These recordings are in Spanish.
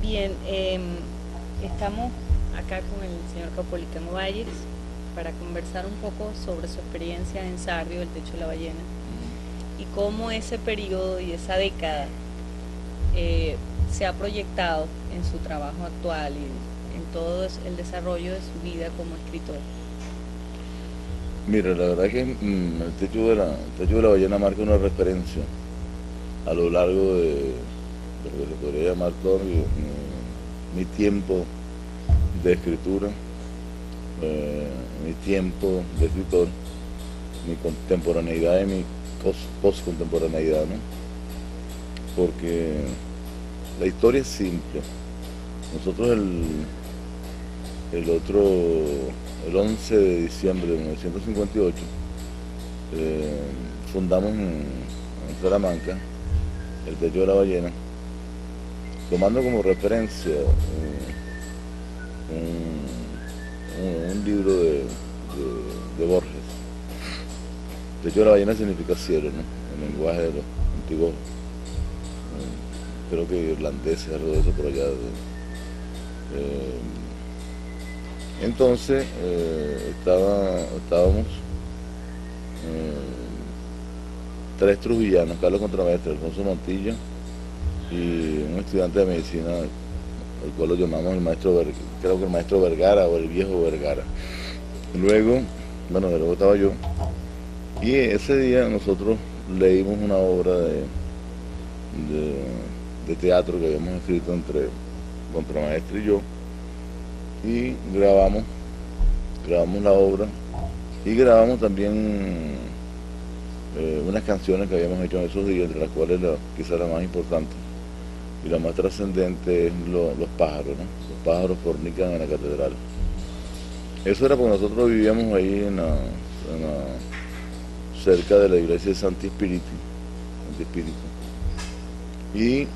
Bien, estamos acá con el señor Caupolicán Valles para conversar un poco sobre su experiencia en Sarrio, el Techo de la Ballena, y cómo ese periodo y esa década se ha proyectado en su trabajo actual y en todo el desarrollo de su vida como escritor. Mira, la verdad que el techo de la ballena marca una referencia a lo largo de lo que se podría llamar todo mi tiempo de escritura, mi tiempo de escritor, mi contemporaneidad y mi post-contemporaneidad, ¿no? Porque la historia es simple. Nosotros el 11 de diciembre de 1958 eh, fundamos en Salamanca el Techo de la Ballena, tomando como referencia un libro de Borges. Techo de la Ballena significa cielo, ¿no? En lenguaje de los antiguos, creo que irlandeses, algo de eso por allá. Entonces estábamos tres trujillanos: Carlos Contramaestre, Alfonso Montilla y un estudiante de medicina, el cual lo llamamos el maestro, creo que el maestro Vergara o el viejo Vergara. Luego, bueno, luego estaba yo, y ese día nosotros leímos una obra de teatro que habíamos escrito entre Contramaestre y yo, y grabamos la obra y grabamos también unas canciones que habíamos hecho en esos días, entre las cuales quizá la más importante y la más trascendente es los pájaros, ¿no? Los pájaros fornican en la catedral. Eso era porque nosotros vivíamos ahí cerca de la iglesia de Santi Spirito. Y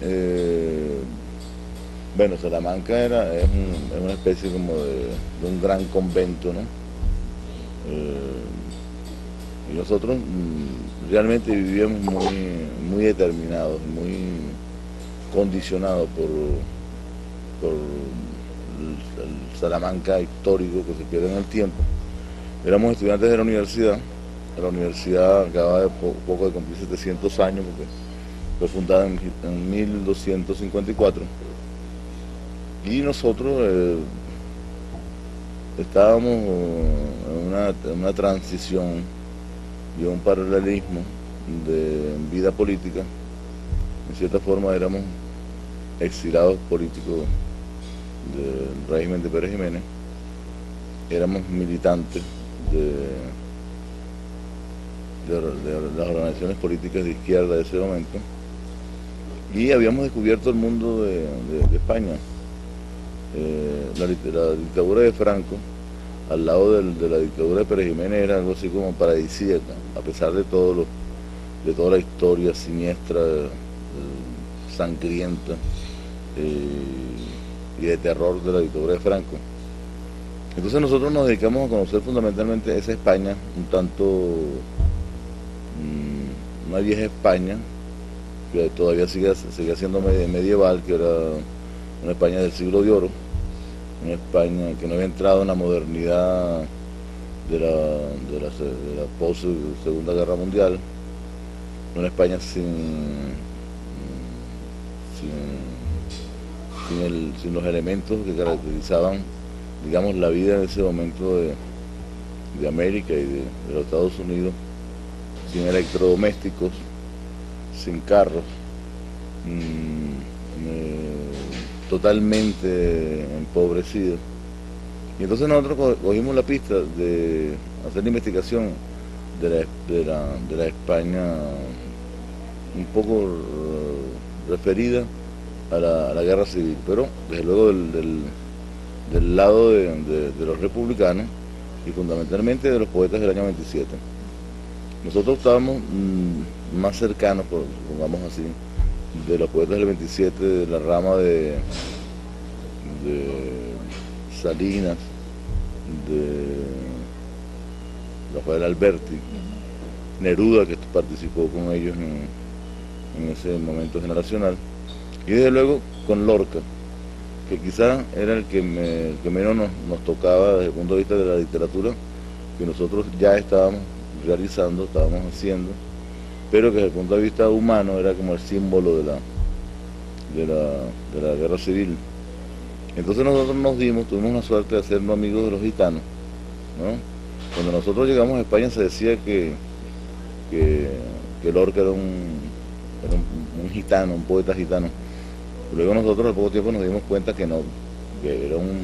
bueno, Salamanca es una especie como de un gran convento, ¿no? Y nosotros realmente vivíamos muy determinados, muy condicionados por el Salamanca histórico que se pierde en el tiempo. Éramos estudiantes de la universidad acababa de poco de cumplir 700 años, porque fue fundada en 1254, y nosotros estábamos en una transición y un paralelismo de vida política. En cierta forma éramos exilados políticos del régimen de Pérez Jiménez, éramos militantes de las organizaciones políticas de izquierda de ese momento, y habíamos descubierto el mundo de España. La dictadura de Franco, al lado de la dictadura de Pérez Jiménez, era algo así como paradisíaca, a pesar de de toda la historia siniestra, sangrienta y de terror de la dictadura de Franco. Entonces nosotros nos dedicamos a conocer fundamentalmente esa España, un tanto una vieja España, que todavía seguía siendo medieval, que era una España del siglo de oro, una España que no había entrado en la modernidad de la post-segunda guerra mundial, una España sin los elementos que caracterizaban, digamos, la vida en ese momento de América y de los Estados Unidos, sin electrodomésticos, sin carros, totalmente empobrecido. Y entonces nosotros cogimos la pista de hacer la investigación de la España un poco referida a la guerra civil, pero desde luego del lado de los republicanos y fundamentalmente de los poetas del año 27. Nosotros estábamos más cercanos, pongamos así, de los poetas del 27, de la rama de Salinas, de Rafael Alberti, Neruda, que participó con ellos en ese momento generacional, y desde luego con Lorca. que quizás era el que menos nos tocaba desde el punto de vista de la literatura, que nosotros ya estábamos realizando, estábamos haciendo, pero que desde el punto de vista humano era como el símbolo de la guerra civil. Entonces nosotros tuvimos la suerte de hacernos amigos de los gitanos, ¿no? Cuando nosotros llegamos a España se decía que Lorca era un gitano, un poeta gitano. Luego nosotros al poco tiempo nos dimos cuenta que no, que era un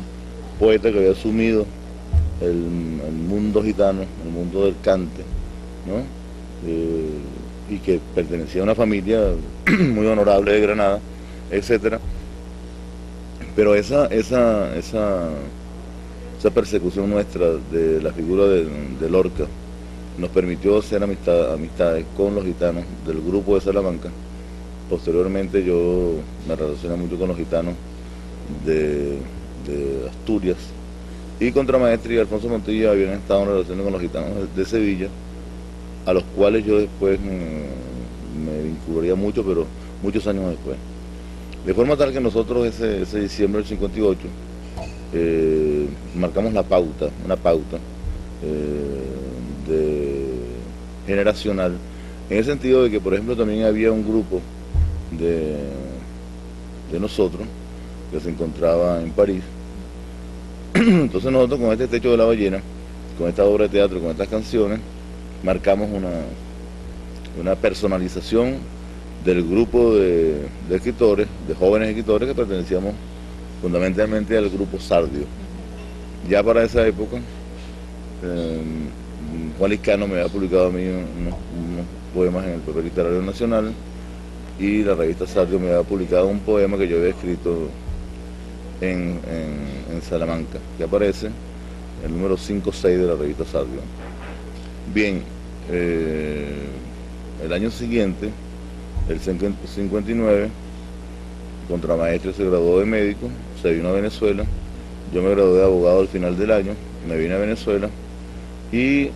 poeta que había asumido el mundo gitano, el mundo del cante, ¿no? Y que pertenecía a una familia muy honorable de Granada, etcétera. Pero esa persecución nuestra de la figura de Lorca nos permitió hacer amistades con los gitanos del grupo de Salamanca. Posteriormente yo me relacioné mucho con los gitanos de Asturias, y Contramaestre y Alfonso Montilla habían estado en relaciones con los gitanos de Sevilla, a los cuales yo después me vincularía mucho, pero muchos años después. De forma tal que nosotros ese diciembre del 58 marcamos una pauta generacional, en el sentido de que, por ejemplo, también había un grupo de nosotros que se encontraba en París. Entonces nosotros con este Techo de la Ballena, con esta obra de teatro, con estas canciones, marcamos una personalización del grupo de escritores, de jóvenes escritores que pertenecíamos fundamentalmente al grupo Sardio. Ya para esa época, Juan Liscano me había publicado a mí unos poemas en el Papel Literario Nacional, y la revista Sardio me había publicado un poema que yo había escrito en Salamanca, que aparece en el número 5-6 de la revista Sardio. Bien, el año siguiente, el 59, Contramaestre se graduó de médico, se vino a Venezuela. Yo me gradué de abogado al final del año, me vine a Venezuela, y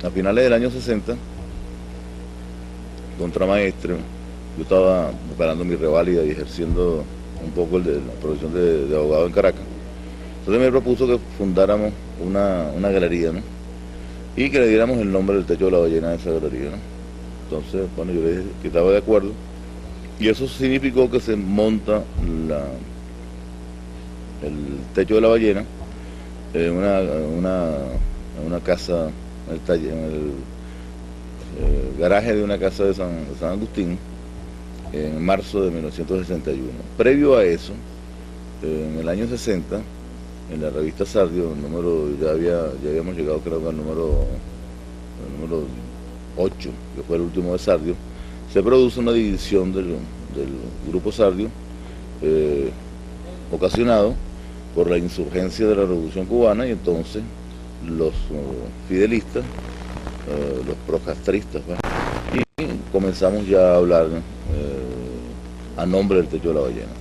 a finales del año 60, Contramaestre, yo estaba preparando mi reválida y ejerciendo un poco la profesión de abogado en Caracas. Entonces me propuso que fundáramos una galería, ¿no? Y que le diéramos el nombre del Techo de la Ballena a esa galería, ¿no? Entonces, bueno, yo le dije que estaba de acuerdo, y eso significó que se monta el Techo de la Ballena en una casa, en el garaje de una casa de San Agustín, en marzo de 1961. Previo a eso, en el año 60, en la revista Sardio, ya habíamos llegado, creo, al número 8, que fue el último de Sardio. Se produce una división del grupo Sardio, ocasionado por la insurgencia de la Revolución Cubana, y entonces los fidelistas, los procastristas, ¿va? Y comenzamos ya a hablar a nombre del Techo de la Ballena.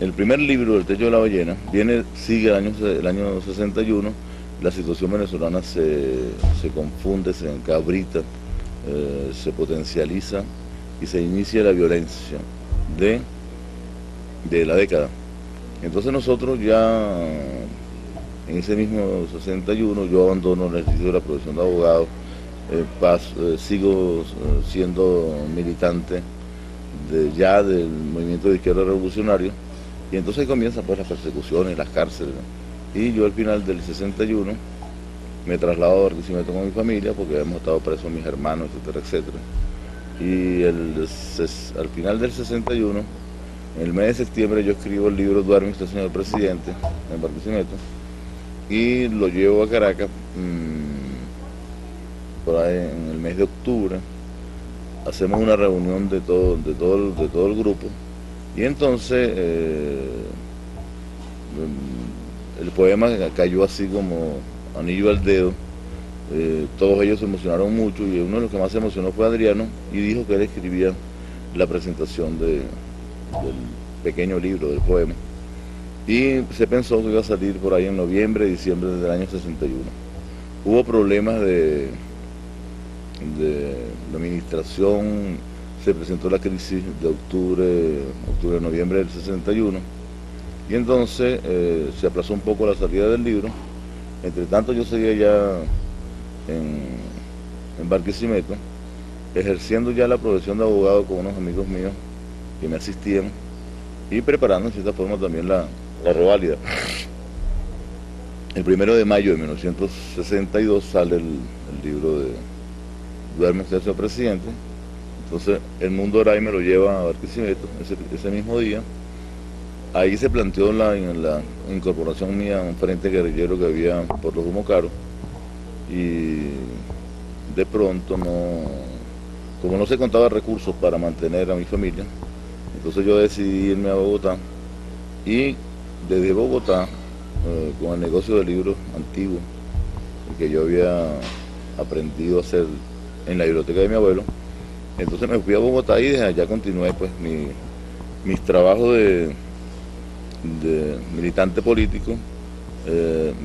El primer libro del Techo de la Ballena sigue el año 61, la situación venezolana se confunde, se encabrita, se potencializa y se inicia la violencia de la década. Entonces nosotros ya en ese mismo 61 yo abandono el ejercicio de la profesión de abogado, sigo siendo militante del movimiento de izquierda revolucionario, y entonces ahí comienzan pues las persecuciones, las cárceles, ¿no? Y yo al final del 61 me traslado a Barquisimeto con mi familia, porque habíamos estado presos mis hermanos, etcétera, etcétera. Y al final del 61, en el mes de septiembre, yo escribo el libro Duerme usted, señor presidente, en Barquisimeto, y lo llevo a Caracas por ahí en el mes de octubre. Hacemos una reunión de todo el grupo, y entonces el poema cayó así como anillo al dedo. Todos ellos se emocionaron mucho, y uno de los que más se emocionó fue Adriano, y dijo que él escribía la presentación del pequeño libro, del poema, y se pensó que iba a salir por ahí en noviembre, diciembre del año 61. Hubo problemas de administración, se presentó la crisis de octubre-noviembre del 61, y entonces se aplazó un poco la salida del libro. Entre tanto yo seguía ya en Barquisimeto, ejerciendo ya la profesión de abogado con unos amigos míos que me asistían y preparando en cierta forma también la reválida. El 1 de mayo de 1962 sale el libro de Duerme usted, señor presidente. Entonces el Mundo Oray me lo lleva a Barquisimeto ese mismo día. Ahí se planteó la incorporación mía a un frente guerrillero que había por los Humocaros, y de pronto como no se contaba recursos para mantener a mi familia, entonces yo decidí irme a Bogotá, y desde Bogotá, con el negocio de libros antiguos que yo había aprendido a hacer en la biblioteca de mi abuelo, entonces me fui a Bogotá y desde allá continué pues mis trabajos de militante político,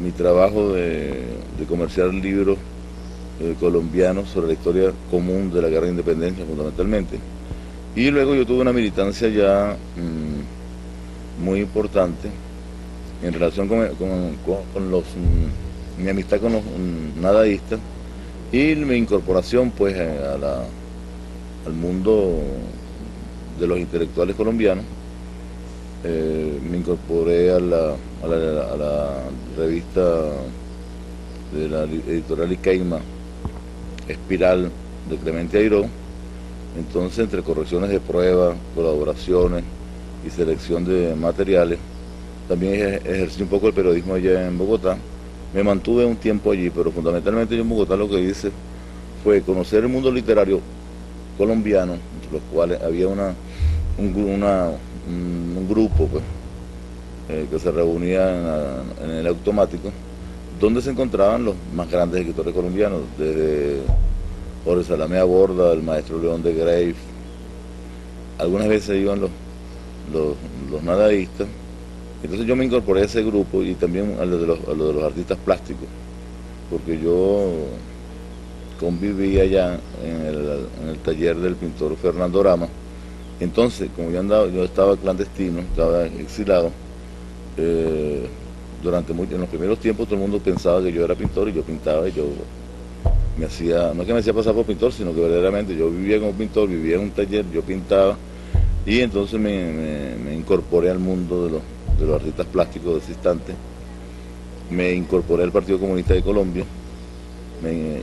mi trabajo de comerciar libros colombianos sobre la historia común de la guerra de independencia fundamentalmente. Y luego yo tuve una militancia ya muy importante en relación con mi amistad con los nadaístas y mi incorporación pues al mundo de los intelectuales colombianos. Me incorporé a la revista de la editorial Icaima, Espiral, de Clemente Airó. Entonces, entre correcciones de pruebas, colaboraciones y selección de materiales, también ejercí un poco el periodismo allá en Bogotá. Me mantuve un tiempo allí, pero fundamentalmente yo en Bogotá lo que hice fue conocer el mundo literario colombiano, entre los cuales había un grupo pues, que se reunía en el automático, donde se encontraban los más grandes escritores colombianos, desde Jorge Salamea Borda, el maestro León de Greiff. Algunas veces iban los nadaístas. Entonces yo me incorporé a ese grupo, y también a lo de los artistas plásticos, porque yo conviví allá en el taller del pintor Fernando Rama. Entonces, como yo estaba clandestino, estaba exilado, en los primeros tiempos todo el mundo pensaba que yo era pintor, y yo pintaba, y yo no es que me hacía pasar por pintor, sino que verdaderamente yo vivía como pintor, vivía en un taller, yo pintaba, y entonces me incorporé al mundo de los artistas plásticos de ese instante. Me incorporé al Partido Comunista de Colombia,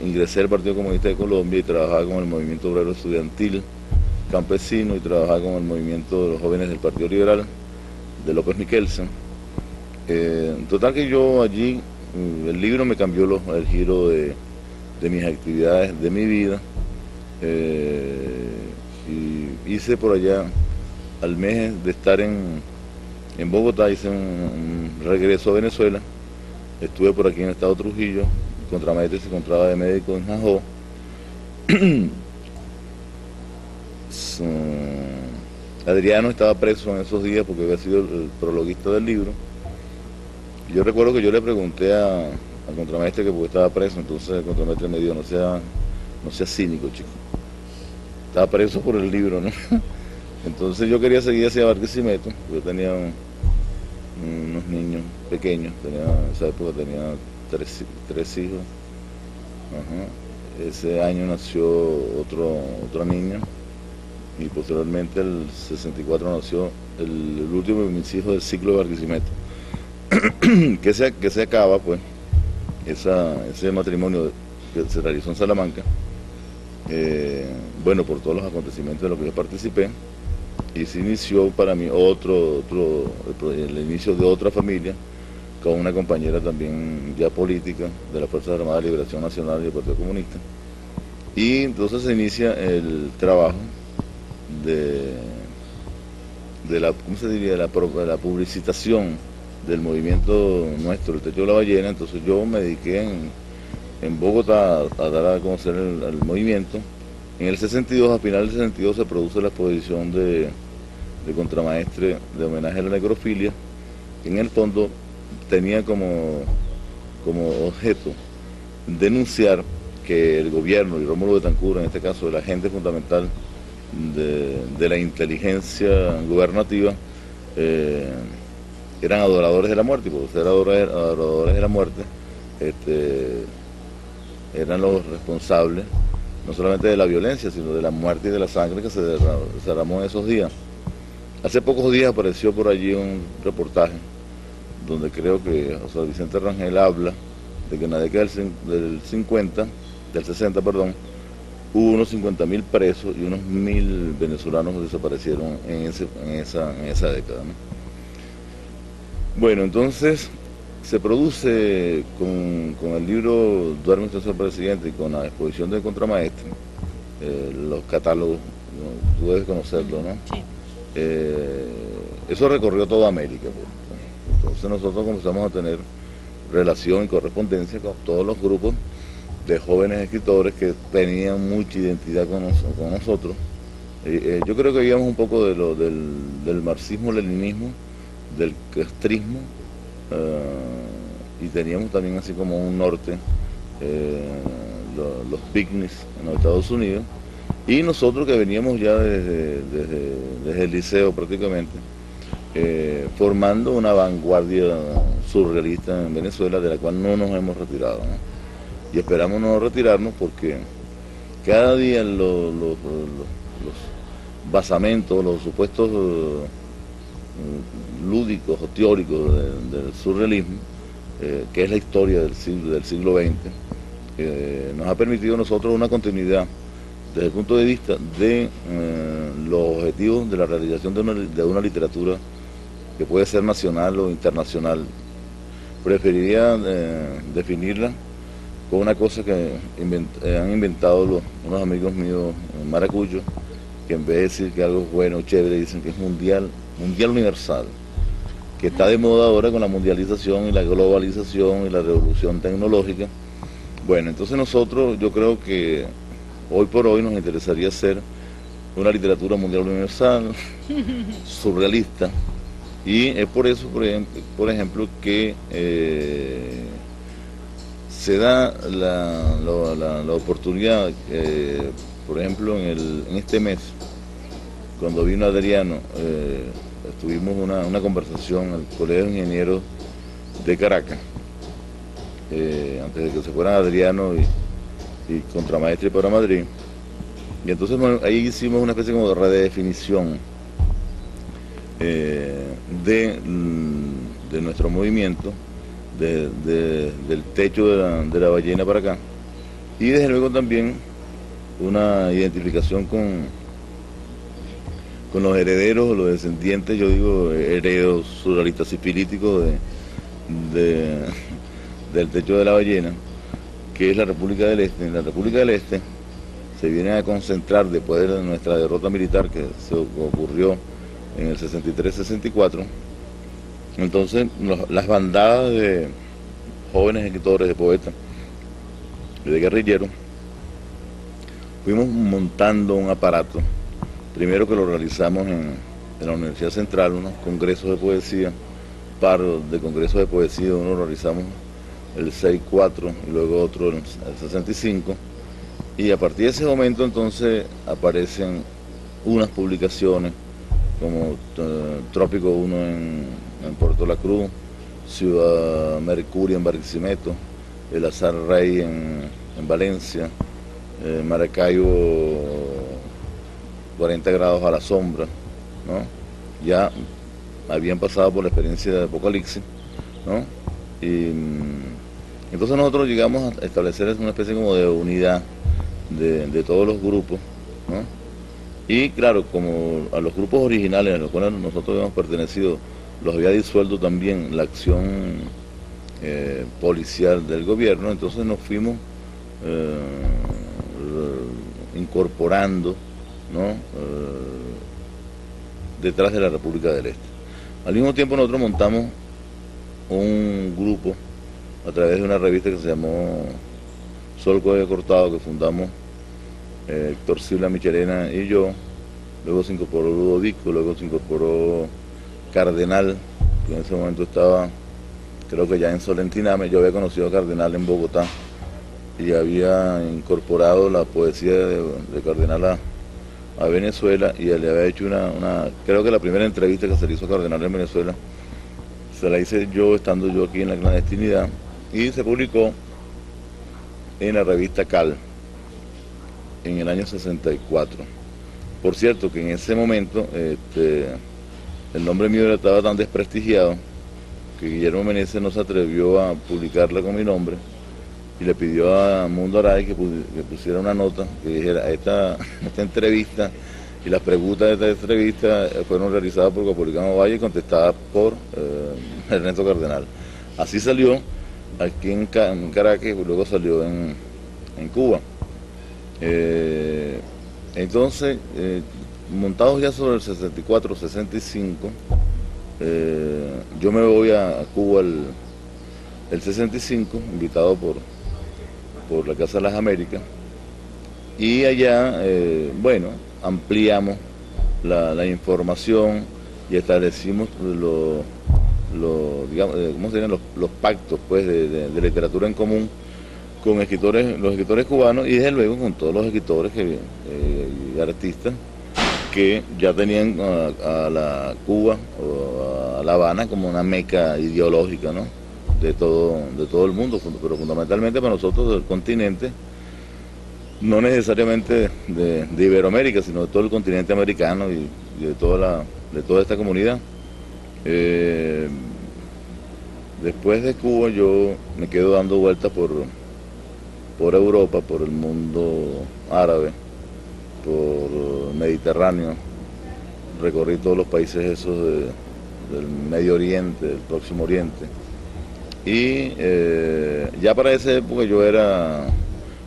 ingresé al Partido Comunista de Colombia y trabajaba con el movimiento obrero estudiantil campesino, y trabajaba con el movimiento de los jóvenes del Partido Liberal de López Michelsen. Total que yo allí, el libro me cambió el giro de mis actividades, de mi vida, y hice por allá, al mes de estar en Bogotá, hice un regreso a Venezuela. Estuve por aquí en el estado de Trujillo. Contramaestre se encontraba de médico en Jajó. Adriano estaba preso en esos días porque había sido el prologuista del libro. Yo recuerdo que yo le pregunté al contramaestre que porque estaba preso, entonces el contramaestre me dijo, no sea cínico, chico. Estaba preso por el libro, ¿no? Entonces yo quería seguir hacia Barquisimeto. Yo tenía unos niños pequeños, en esa época tenía tres hijos. Ajá. Ese año nació otra niña, y posteriormente el 64 nació el último de mis hijos del ciclo de Barquisimeto. que se acaba pues ese matrimonio que se realizó en Salamanca, bueno, por todos los acontecimientos de los que yo participé, y se inició para mí el inicio de otra familia, con una compañera también ya política de las Fuerzas Armadas de Liberación Nacional y del Partido Comunista. Y entonces se inicia el trabajo de la publicitación del movimiento nuestro, el Techo de la Ballena. Entonces yo me dediqué en Bogotá a dar a conocer el movimiento. En el 62, a final del 62, se produce la exposición de Contramaestre de homenaje a la necrofilia, que en el fondo tenía como objeto denunciar que el gobierno y Rómulo Betancourt, en este caso el agente fundamental de la inteligencia gubernativa eran adoradores de la muerte, y por ser adoradores de la muerte, eran los responsables no solamente de la violencia, sino de la muerte y de la sangre que se derramó en esos días. Hace pocos días apareció por allí un reportaje donde creo que José Vicente Rangel habla de que en la década del 60, perdón, hubo unos 50.000 presos y unos 1.000 venezolanos desaparecieron en esa década, ¿no? Bueno, entonces se produce con el libro Duerme usted, señor presidente, y con la exposición de Contramaestre, los catálogos, ¿no? Tú debes conocerlo, ¿no? Sí. Eso recorrió toda América, pues. Entonces nosotros comenzamos a tener relación y correspondencia con todos los grupos de jóvenes escritores que tenían mucha identidad con nosotros. Yo creo que veíamos un poco del marxismo-leninismo, del castrismo, y teníamos también así como un norte, los picnics en los Estados Unidos, y nosotros que veníamos ya desde el liceo prácticamente, formando una vanguardia surrealista en Venezuela, de la cual no nos hemos retirado, ¿no? Y esperamos no retirarnos porque cada día los basamentos, los supuestos lúdicos o teóricos del surrealismo, que es la historia del siglo XX, nos ha permitido a nosotros una continuidad desde el punto de vista de los objetivos de la realización de una literatura que puede ser nacional o internacional. Preferiría definirla con una cosa que han inventado unos amigos míos maracuchos, que en vez de decir que algo es bueno, chévere, dicen que es mundial universal, que está de moda ahora con la mundialización y la globalización y la revolución tecnológica. Bueno, entonces nosotros, yo creo que hoy por hoy nos interesaría hacer una literatura mundial universal, surrealista, y es por eso, por ejemplo, que se da la oportunidad, por ejemplo, en este mes, cuando vino Adriano, tuvimos una conversación al Colegio de Ingenieros de Caracas, antes de que se fueran Adriano y Contramaestre para Madrid, y entonces ahí hicimos una especie como de redefinición de nuestro movimiento, del techo de la ballena para acá, y desde luego también una identificación con los herederos, los descendientes, yo digo herederos surrealistas y filíticos del techo de la ballena, que es la República del Este. En la República del Este se vienen a concentrar, después de nuestra derrota militar que se ocurrió en el 63-64, entonces las bandadas de jóvenes escritores, de poetas y de guerrilleros, fuimos montando un aparato, primero que lo realizamos en la Universidad Central, unos congresos de poesía, par de congresos de poesía, uno lo realizamos el 64 y luego otro el 65, y a partir de ese momento entonces aparecen unas publicaciones como Trópico 1 en Puerto La Cruz, Ciudad Mercurio en Barquisimeto, El Azar Rey en Valencia, Maracaibo 40 grados a la sombra, ¿no? Ya habían pasado por la experiencia de Apocalipsis, ¿no? Y entonces nosotros llegamos a establecer una especie como de unidad de todos los grupos, ¿no? Y claro, como a los grupos originales a los cuales nosotros habíamos pertenecido, los había disuelto también la acción policial del gobierno, entonces nos fuimos incorporando, ¿no? Detrás de la República del Este. Al mismo tiempo nosotros montamos un grupo a través de una revista que se llamó Sol Código Cortado, que fundamos Héctor Silva Michelena y yo. Luego se incorporó Ludovico, luego se incorporó Cardenal, que en ese momento estaba, creo que ya en Solentiname. Yo había conocido a Cardenal en Bogotá y había incorporado la poesía de Cardenal a Venezuela y le había hecho creo que la primera entrevista que se le hizo a Cardenal en Venezuela, se la hice yo estando yo aquí en la clandestinidad y se publicó en la revista Cal en el año 64. Por cierto que en ese momento el nombre mío estaba tan desprestigiado que Guillermo Meneses no se atrevió a publicarla con mi nombre y le pidió a Mundo Aray que pusiera una nota que dijera esta entrevista y las preguntas de esta entrevista fueron realizadas por Copolicano Valle y contestadas por Ernesto Cardenal. Así salió aquí en Caracas y luego salió en Cuba. Entonces, montados ya sobre el 64, 65, yo me voy a Cuba el 65, invitado por la Casa de las Américas, y allá, bueno, ampliamos la información y establecimos digamos, ¿cómo serían los pactos pues, de literatura en común con los escritores cubanos y desde luego con todos los escritores y artistas que ya tenían a la Cuba o a La Habana como una meca ideológica, ¿no? de todo el mundo, pero fundamentalmente para nosotros del continente, no necesariamente de Iberoamérica, sino de todo el continente americano y de toda esta comunidad. Después de Cuba yo me quedo dando vueltas por Europa, por el mundo árabe, por Mediterráneo, recorrí todos los países esos del Medio Oriente, del Próximo Oriente, y ya para esa época yo era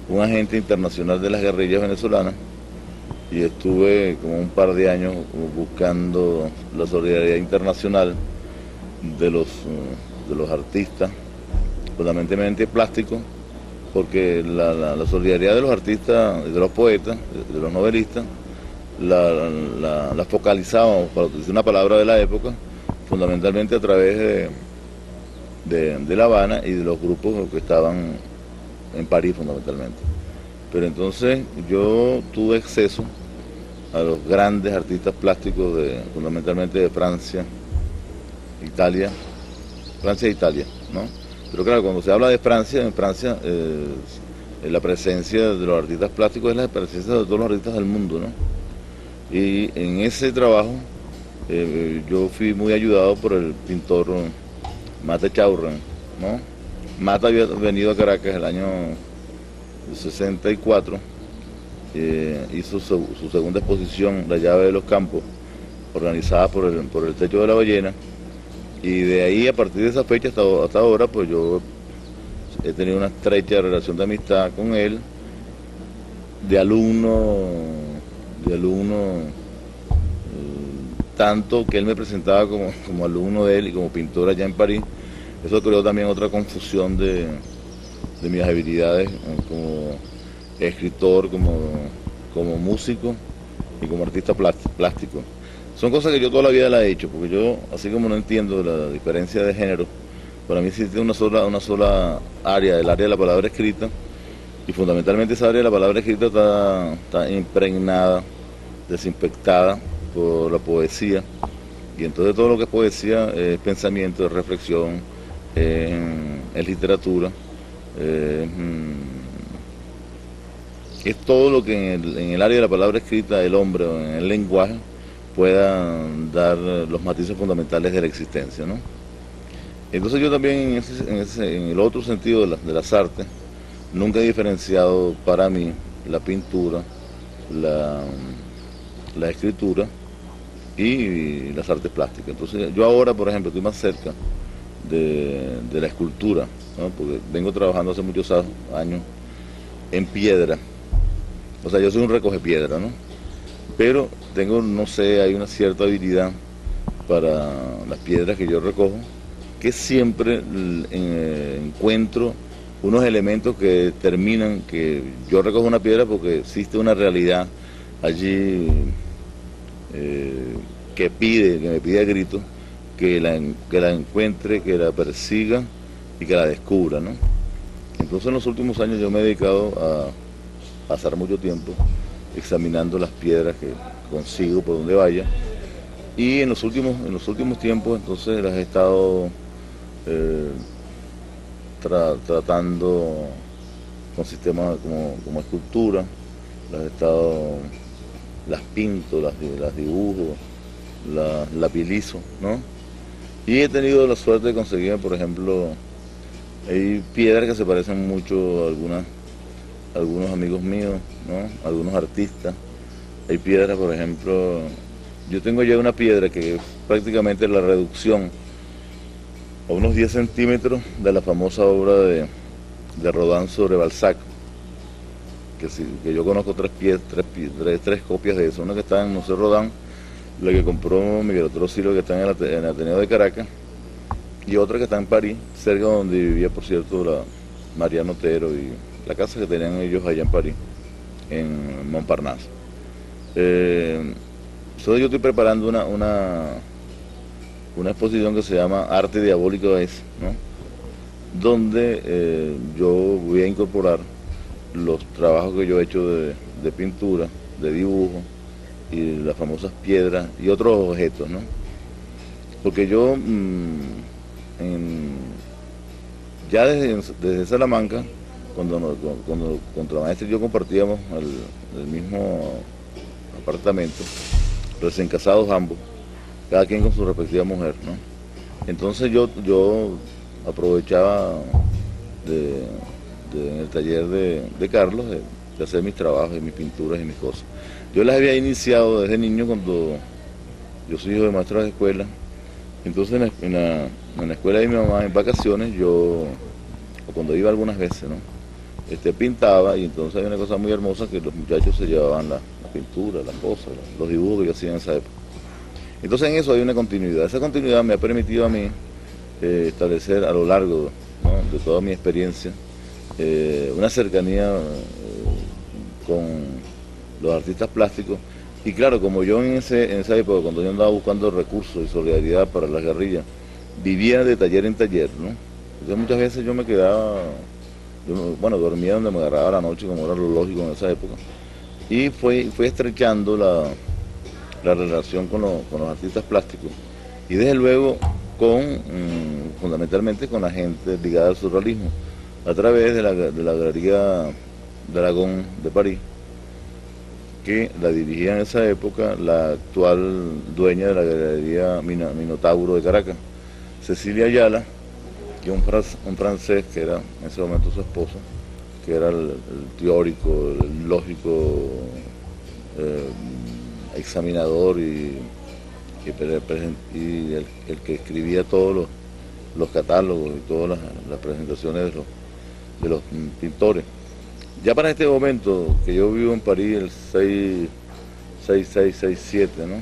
un agente internacional de las guerrillas venezolanas y estuve como un par de años buscando la solidaridad internacional de los artistas, fundamentalmente plásticos, porque la solidaridad de los artistas, de los poetas, de los novelistas, la focalizábamos, para utilizar una palabra de la época, fundamentalmente a través de La Habana y de los grupos que estaban en París fundamentalmente. Pero entonces yo tuve acceso a los grandes artistas plásticos fundamentalmente de Francia e Italia, ¿no? Pero claro, cuando se habla de Francia, en Francia la presencia de los artistas plásticos es la presencia de todos los artistas del mundo, ¿no? Y en ese trabajo yo fui muy ayudado por el pintor Mata Chaurren, ¿no? Mata había venido a Caracas el año 64, hizo su segunda exposición, La Llave de los Campos, organizada por el Techo de la Ballena, y de ahí, a partir de esa fecha hasta ahora, pues yo he tenido una estrecha relación de amistad con él, de alumno, tanto que él me presentaba como alumno de él y como pintor allá en París. Eso creó también otra confusión de mis habilidades como escritor, como músico y como artista plástico. Son cosas que yo toda la vida las he hecho, porque yo, así como no entiendo la diferencia de género, para mí existe una sola área, el área de la palabra escrita, y fundamentalmente esa área de la palabra escrita está impregnada, desinfectada por la poesía, y entonces todo lo que es poesía es pensamiento, es reflexión, es literatura, es todo lo que en el área de la palabra escrita el hombre o en el lenguaje pueda dar los matices fundamentales de la existencia, ¿no? Entonces yo también en el otro sentido de las artes nunca he diferenciado para mí la pintura, la escritura y las artes plásticas. Entonces yo ahora, por ejemplo, estoy más cerca de la escultura, ¿no? Porque vengo trabajando hace muchos años en piedra. O sea, yo soy un recogepiedra, ¿no? Pero tengo, no sé, hay una cierta habilidad para las piedras que yo recojo, que siempre encuentro unos elementos que determinan que yo recojo una piedra porque existe una realidad allí que me pide a gritos que la encuentre, que la persiga y que la descubra, ¿no? Entonces en los últimos años yo me he dedicado a pasar mucho tiempo examinando las piedras que consigo por donde vaya. Y en los últimos tiempos entonces las he estado tratando con sistemas como escultura, las pinto, las dibujo, las lapilizo, ¿no? Y he tenido la suerte de conseguir, por ejemplo, hay piedras que se parecen mucho a algunos amigos míos, ¿no? Algunos artistas. Hay piedras, por ejemplo, yo tengo ya una piedra que es prácticamente la reducción a unos 10 centímetros de la famosa obra de Rodin sobre Balzac, que yo conozco tres copias de eso, una que está en el Museo Rodin, la que compró Miguel Otero Silva, que está en el Ateneo de Caracas, y otra que está en París, cerca donde vivía, por cierto, Mariano Otero, y la casa que tenían ellos allá en París, en Montparnasse. Yo estoy preparando una exposición que se llama Arte Diabólico es, ¿no? Donde yo voy a incorporar los trabajos que yo he hecho de pintura, de dibujo, y las famosas piedras y otros objetos, ¿no? Porque yo ya desde Salamanca, cuando la maestra y yo compartíamos el mismo apartamento, recién casados ambos, cada quien con su respectiva mujer, ¿no? Entonces yo aprovechaba en el taller de Carlos de hacer mis trabajos y mis pinturas y mis cosas. Yo las había iniciado desde niño cuando yo soy hijo de maestro de escuela. Entonces en la escuela de mi mamá en vacaciones o cuando iba algunas veces, ¿no? Pintaba, y entonces hay una cosa muy hermosa que los muchachos se llevaban la pintura, las cosas, los dibujos que yo hacía en esa época. Entonces en eso hay una continuidad. Esa continuidad me ha permitido a mí establecer a lo largo, ¿no?, de toda mi experiencia una cercanía con los artistas plásticos. Y claro, como yo en esa época, cuando yo andaba buscando recursos y solidaridad para las guerrillas, vivía de taller en taller, ¿no? Entonces muchas veces yo me quedaba, dormía donde me agarraba la noche, como era lo lógico en esa época. Y fue estrechando la relación con los artistas plásticos. Y desde luego fundamentalmente con la gente ligada al surrealismo, a través de la Galería Dragón de París, que la dirigía en esa época la actual dueña de la Galería Minotauro de Caracas, Cecilia Ayala, y un francés que era en ese momento su esposo, que era el teórico, el lógico, examinador y el que escribía todos los catálogos y todas las presentaciones de los pintores. Ya para este momento, que yo vivo en París el 6667, ¿no?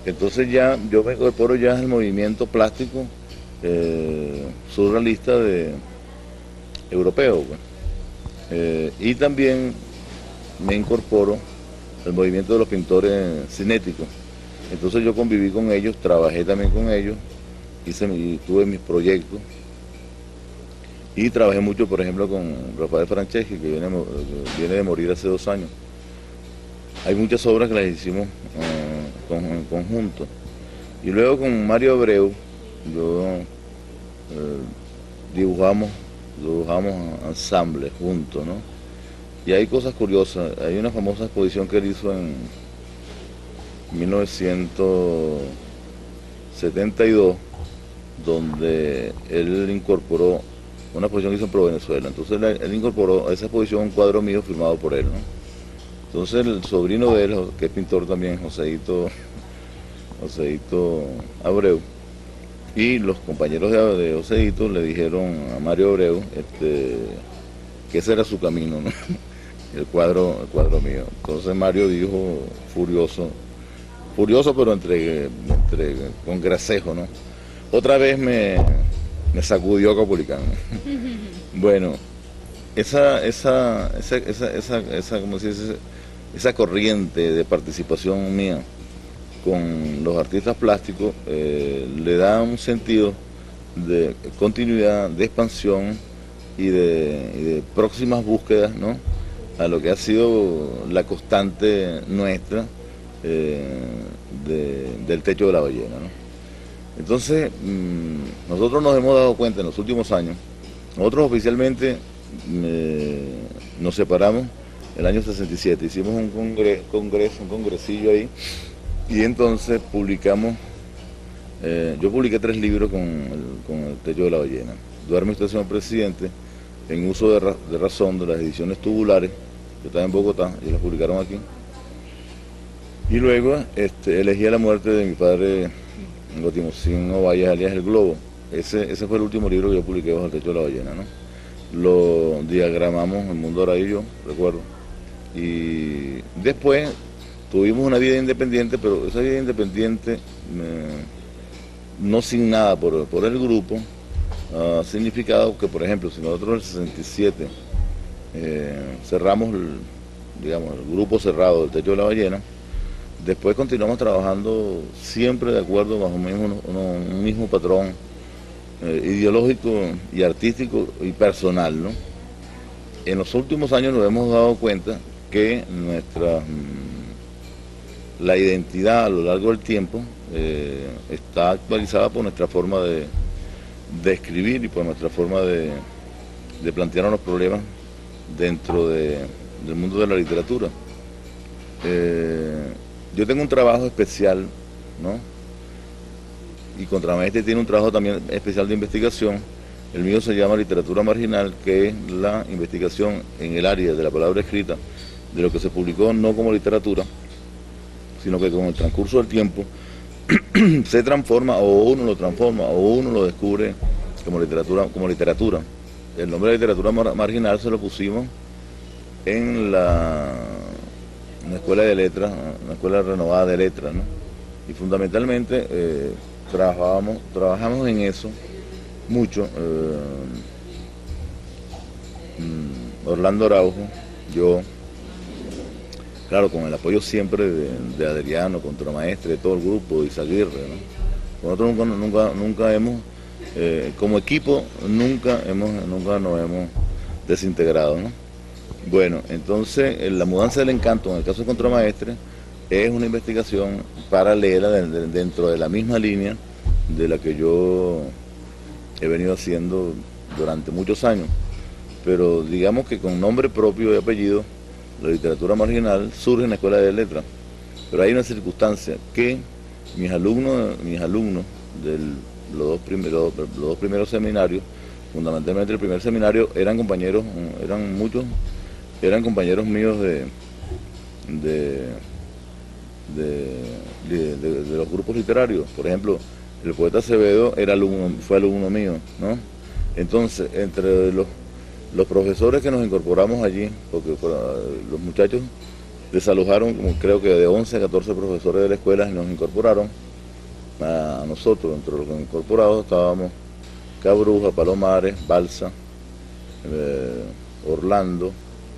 Entonces ya yo me incorporo ya al movimiento plástico surrealista europeo, pues. Y también me incorporo al movimiento de los pintores cinéticos. Entonces yo conviví con ellos, trabajé también con ellos, tuve mis proyectos. Y trabajé mucho, por ejemplo, con Rafael Franceschi, que viene de morir hace 2 años. Hay muchas obras que las hicimos en conjunto. Y luego con Mario Abreu, dibujamos ensambles juntos, ¿no? Y hay cosas curiosas. Hay una famosa exposición que él hizo en 1972, donde él incorporó una exposición que hizo en Pro Venezuela. Entonces él incorporó a esa exposición un cuadro mío firmado por él, ¿no? Entonces el sobrino de él, que es pintor también, Joseito Abreu, y los compañeros de Joseito le dijeron a Mario Abreu que ese era su camino, ¿no? el cuadro mío. Entonces Mario dijo, furioso pero con gracejo, ¿no? Otra vez me sacudió Caupolicán. Bueno, ¿cómo se dice? Esa corriente de participación mía con los artistas plásticos le da un sentido de continuidad, de expansión y de próximas búsquedas, ¿no?, a lo que ha sido la constante nuestra del techo de la ballena, ¿no? Entonces, nosotros nos hemos dado cuenta en los últimos años, nosotros oficialmente nos separamos el año 67, hicimos un congresillo ahí, y entonces publicamos, yo publiqué 3 libros con el techo de la ballena. Duerme usted, señor presidente, en uso de razón, de las ediciones tubulares, que están en Bogotá, y las publicaron aquí. Y luego elegí la muerte de mi padre Gotimocín Ovalle, alias El Globo. Ese fue el último libro que yo publiqué bajo el techo de la ballena, ¿no? Lo diagramamos el Mundo Ahora y yo, recuerdo. Y después tuvimos una vida independiente, pero esa vida independiente, no signada por el grupo, ha significado que, por ejemplo, si nosotros en el 67 cerramos, digamos, el grupo cerrado del techo de la ballena, después continuamos trabajando siempre de acuerdo bajo un mismo patrón ideológico y artístico y personal, ¿no? En los últimos años nos hemos dado cuenta que la identidad a lo largo del tiempo está actualizada por nuestra forma de escribir y por nuestra forma de plantear los problemas dentro del mundo de la literatura. Yo tengo un trabajo especial, ¿no? Y Contramaestre tiene un trabajo también especial de investigación. El mío se llama Literatura Marginal, que es la investigación en el área de la palabra escrita, de lo que se publicó no como literatura, sino que con el transcurso del tiempo se transforma, o uno lo transforma, o uno lo descubre como literatura. El nombre de literatura marginal se lo pusimos en la Escuela de Letras, una escuela renovada de letras, ¿no? Y fundamentalmente trabajamos en eso mucho. Orlando Araujo, yo, claro, con el apoyo siempre de Adriano, Contramaestre, de todo el grupo, de Izaguirre, ¿no? Nosotros nunca hemos, como equipo, nunca nos hemos desintegrado, ¿no? Bueno, entonces la mudanza del encanto, en el caso de Contramaestre, es una investigación paralela dentro de la misma línea de la que yo he venido haciendo durante muchos años, pero digamos que con nombre propio y apellido, la literatura marginal surge en la Escuela de Letras, pero hay una circunstancia que mis alumnos de los dos primeros seminarios, fundamentalmente el primer seminario, eran compañeros míos de los grupos literarios. Por ejemplo, el poeta Acevedo fue alumno mío, ¿no? Entonces, entre los profesores que nos incorporamos allí, porque los muchachos desalojaron, como creo que de 11 a 14 profesores de la escuela, y nos incorporaron a nosotros. Entre los incorporados estábamos Cabruja, Palomares, Balsa, Orlando,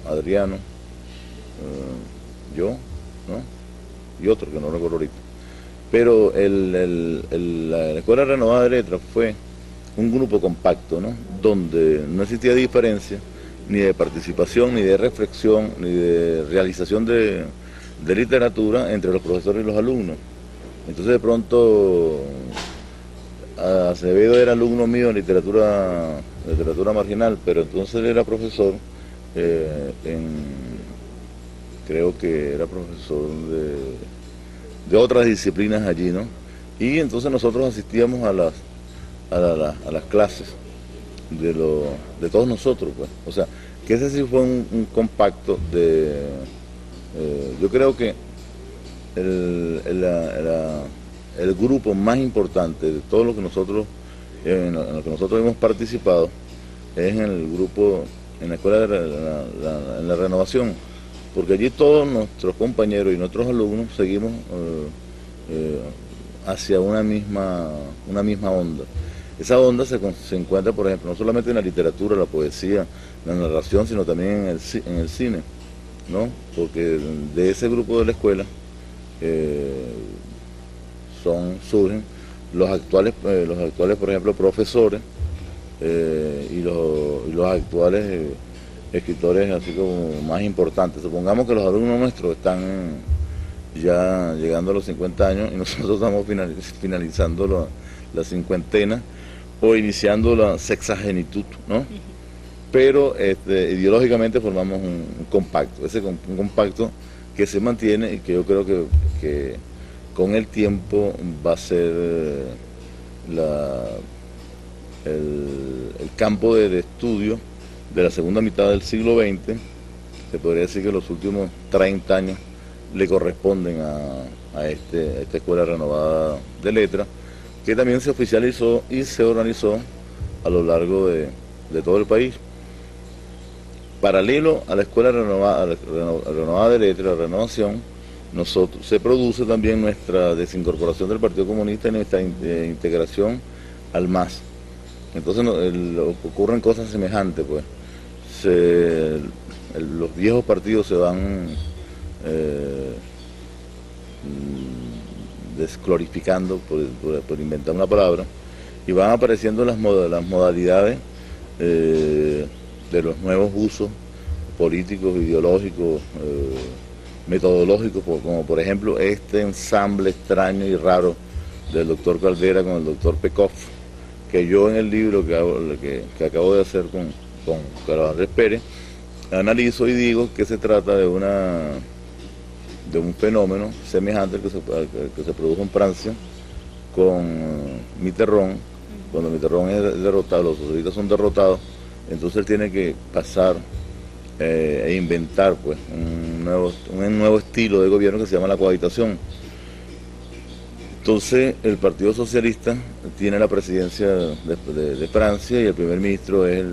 Adriano, yo, ¿no? Y otro que no recuerdo ahorita. Pero la Escuela Renovada de Letras fue un grupo compacto, ¿no? Donde no existía diferencia ni de participación, ni de reflexión, ni de realización de literatura entre los profesores y los alumnos. Entonces de pronto Acevedo era alumno mío en literatura marginal, pero entonces él era profesor creo que era profesor de otras disciplinas allí, ¿no? Y entonces nosotros asistíamos a las clases de todos nosotros, pues. O sea, que ese sí fue un compacto yo creo que el grupo más importante de todo lo que nosotros, en lo que nosotros hemos participado, es en el grupo, en la escuela en la renovación, porque allí todos nuestros compañeros y nuestros alumnos seguimos hacia una misma onda. Esa onda se encuentra, por ejemplo, no solamente en la literatura, la poesía, la narración, sino también en el cine, ¿no? Porque de ese grupo de la escuela surgen los actuales, por ejemplo, profesores y los actuales escritores así como más importantes. Supongamos que los alumnos nuestros están ya llegando a los 50 años y nosotros estamos finalizando la cincuentena o iniciando la sexagenitud, ¿no? Pero ideológicamente formamos un compacto, un compacto que se mantiene y que yo creo que con el tiempo va a ser el campo de estudio de la segunda mitad del siglo XX. Se podría decir que los últimos 30 años le corresponden a esta Escuela Renovada de Letras, que también se oficializó y se organizó a lo largo de todo el país. Paralelo a la Escuela Renovada de Letras, la renovación, se produce también nuestra desincorporación del Partido Comunista y nuestra integración al MAS. Entonces ocurren cosas semejantes, pues. Los viejos partidos se van desclorificando, por inventar una palabra, y van apareciendo las modalidades de los nuevos usos políticos, ideológicos, metodológicos, como por ejemplo este ensamble extraño y raro del doctor Caldera con el doctor Pekov, que yo en el libro que acabo de hacer con Carlos Andrés Pérez, analizo y digo que se trata de un fenómeno semejante al que se produjo en Francia con Mitterrand. Cuando Mitterrand es derrotado, los socialistas son derrotados, entonces él tiene que pasar e inventar pues un nuevo estilo de gobierno que se llama la cohabitación. Entonces el Partido Socialista tiene la presidencia de Francia y el primer ministro es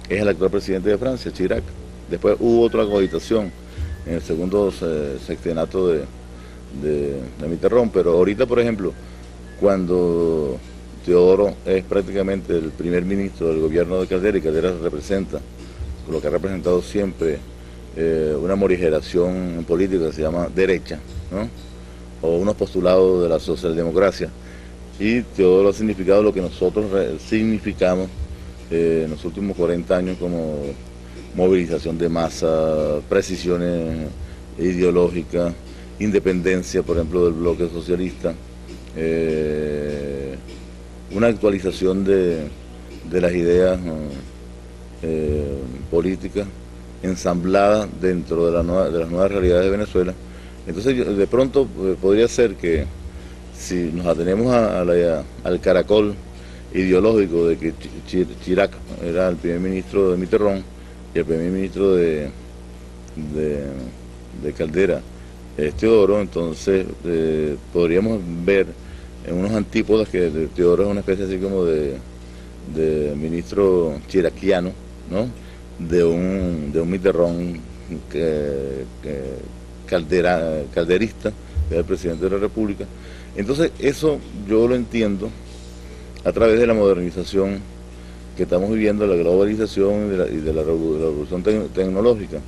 el actual presidente de Francia, Chirac. Después hubo otra cohabitación en el segundo sextenato de Mitterrand, pero ahorita, por ejemplo, cuando Teodoro es prácticamente el primer ministro del gobierno de Caldera, y Caldera representa lo que ha representado siempre una morigeración política que se llama derecha, ¿no? O unos postulados de la socialdemocracia, y Teodoro ha significado lo que nosotros significamos en los últimos 40 años como movilización de masa, precisiones ideológicas, independencia, por ejemplo, del bloque socialista, una actualización de las ideas políticas ensambladas dentro de las nuevas realidades de Venezuela. Entonces, de pronto podría ser que si nos atenemos al caracol ideológico de que Chirac era el primer ministro de Mitterrand y el primer ministro de Caldera es Teodoro, entonces podríamos ver en unos antípodas que Teodoro es una especie así como de ministro chiraquiano, ¿no? De un Mitterrand calderista, que es el presidente de la República. Entonces eso yo lo entiendo a través de la modernización que estamos viviendo, la globalización y de la revolución tecnológica.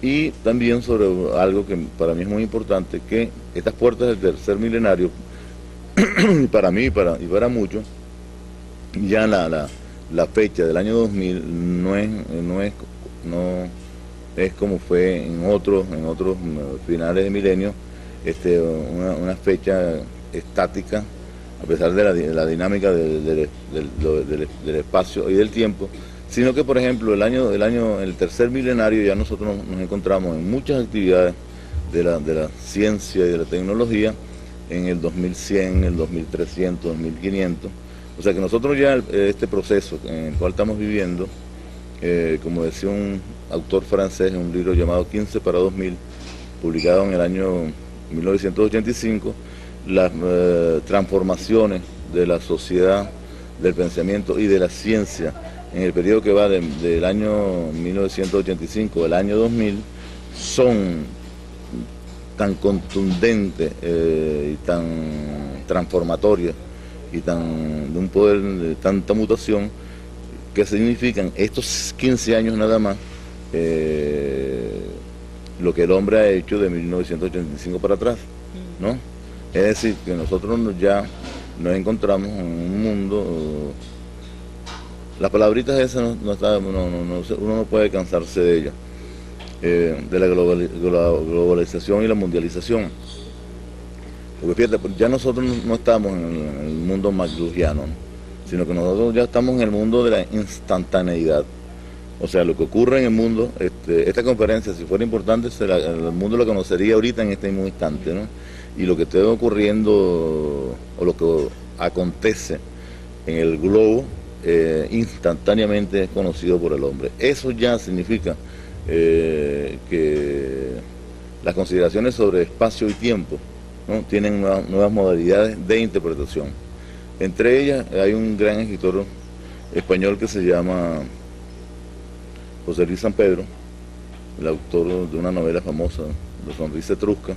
Y también sobre algo que para mí es muy importante, que estas puertas del tercer milenario, para mí y para muchos, ya la fecha del año 2000 no es como fue en otros finales de milenio, una fecha estática, a pesar de la dinámica del espacio y del tiempo, sino que, por ejemplo, el tercer milenario ya nosotros nos encontramos en muchas actividades de la ciencia y de la tecnología en el 2100, el 2300, 2500. O sea que nosotros ya este proceso en el cual estamos viviendo, como decía un autor francés en un libro llamado 15 para 2000, publicado en el año 1985, las transformaciones de la sociedad, del pensamiento y de la ciencia en el periodo que va del año 1985 al año 2000 son tan contundentes y tan transformatorias y de un poder de tanta mutación, que significan estos 15 años nada más lo que el hombre ha hecho de 1985 para atrás, ¿no? Es decir, que nosotros ya nos encontramos en un mundo las palabritas esas uno no puede cansarse de ellas, de la globalización y la mundialización. Porque fíjate, ya nosotros no estamos en el mundo McLuhiano, ¿no? Sino que nosotros ya estamos en el mundo de la instantaneidad. O sea, lo que ocurre en el mundo, esta conferencia, si fuera importante, el mundo lo conocería ahorita en este mismo instante, ¿no? Y lo que esté ocurriendo, o lo que acontece en el globo, instantáneamente es conocido por el hombre. Eso ya significa que las consideraciones sobre espacio y tiempo, ¿no? Tienen nuevas modalidades de interpretación. Entre ellas hay un gran escritor español que se llama José Luis San Pedro, el autor de una novela famosa, La sonrisa etrusca,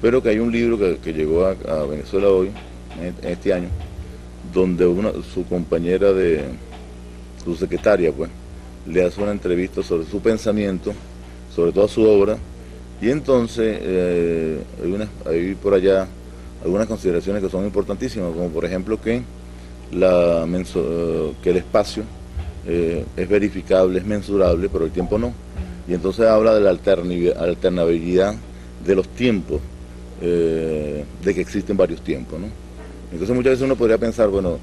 pero que hay un libro que llegó a Venezuela hoy, este año, donde su compañera su secretaria, pues, le hace una entrevista sobre su pensamiento, sobre toda su obra, y entonces hay por allá algunas consideraciones que son importantísimas, como por ejemplo que el espacio es verificable, es mensurable, pero el tiempo no. Y entonces habla de la alternabilidad de los tiempos, de que existen varios tiempos, ¿no? Entonces muchas veces uno podría pensar, bueno,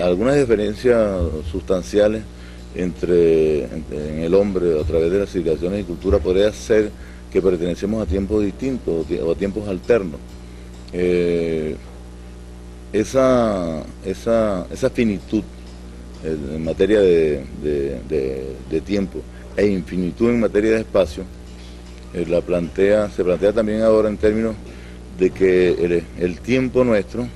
algunas diferencias sustanciales en el hombre a través de las civilizaciones y culturas podría ser que pertenecemos a tiempos distintos o a tiempos alternos. Esa finitud en materia de tiempo e infinitud en materia de espacio se plantea también ahora en términos de que el tiempo nuestro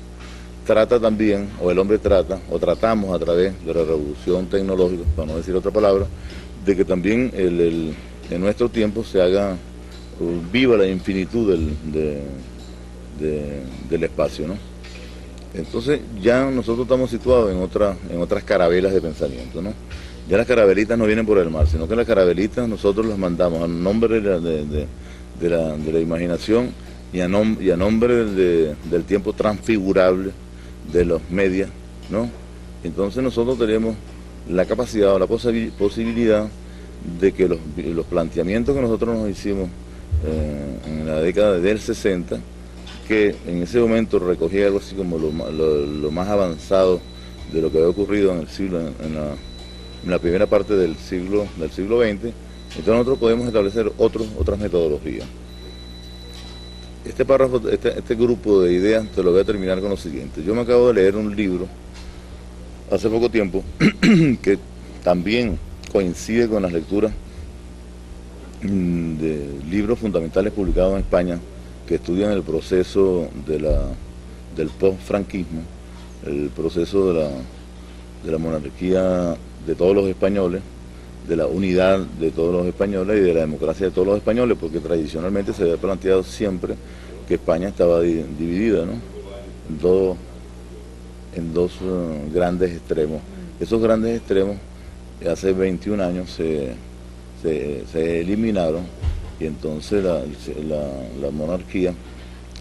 trata también, o el hombre trata, o tratamos a través de la revolución tecnológica, para no decir otra palabra, de que también en nuestro tiempo se haga viva la infinitud del espacio, ¿no? Entonces ya nosotros estamos situados en otras carabelas de pensamiento, ¿no? Ya las carabelitas no vienen por el mar, sino que las carabelitas nosotros las mandamos a nombre de la imaginación y a nombre del tiempo transfigurable de los medios, ¿no? Entonces nosotros tenemos la capacidad o la posibilidad de que los planteamientos que nosotros nos hicimos en la década del 60, que en ese momento recogía algo así como lo más avanzado de lo que había ocurrido en la primera parte del siglo XX, entonces nosotros podemos establecer otras metodologías. Este párrafo, este grupo de ideas te lo voy a terminar con lo siguiente. Yo me acabo de leer un libro hace poco tiempo que también coincide con las lecturas de libros fundamentales publicados en España que estudian el proceso del post-franquismo, el proceso de la monarquía de todos los españoles, de la unidad de todos los españoles y de la democracia de todos los españoles, porque tradicionalmente se había planteado siempre que España estaba dividida, ¿no? en dos grandes extremos. Esos grandes extremos hace 21 años se eliminaron, y entonces la monarquía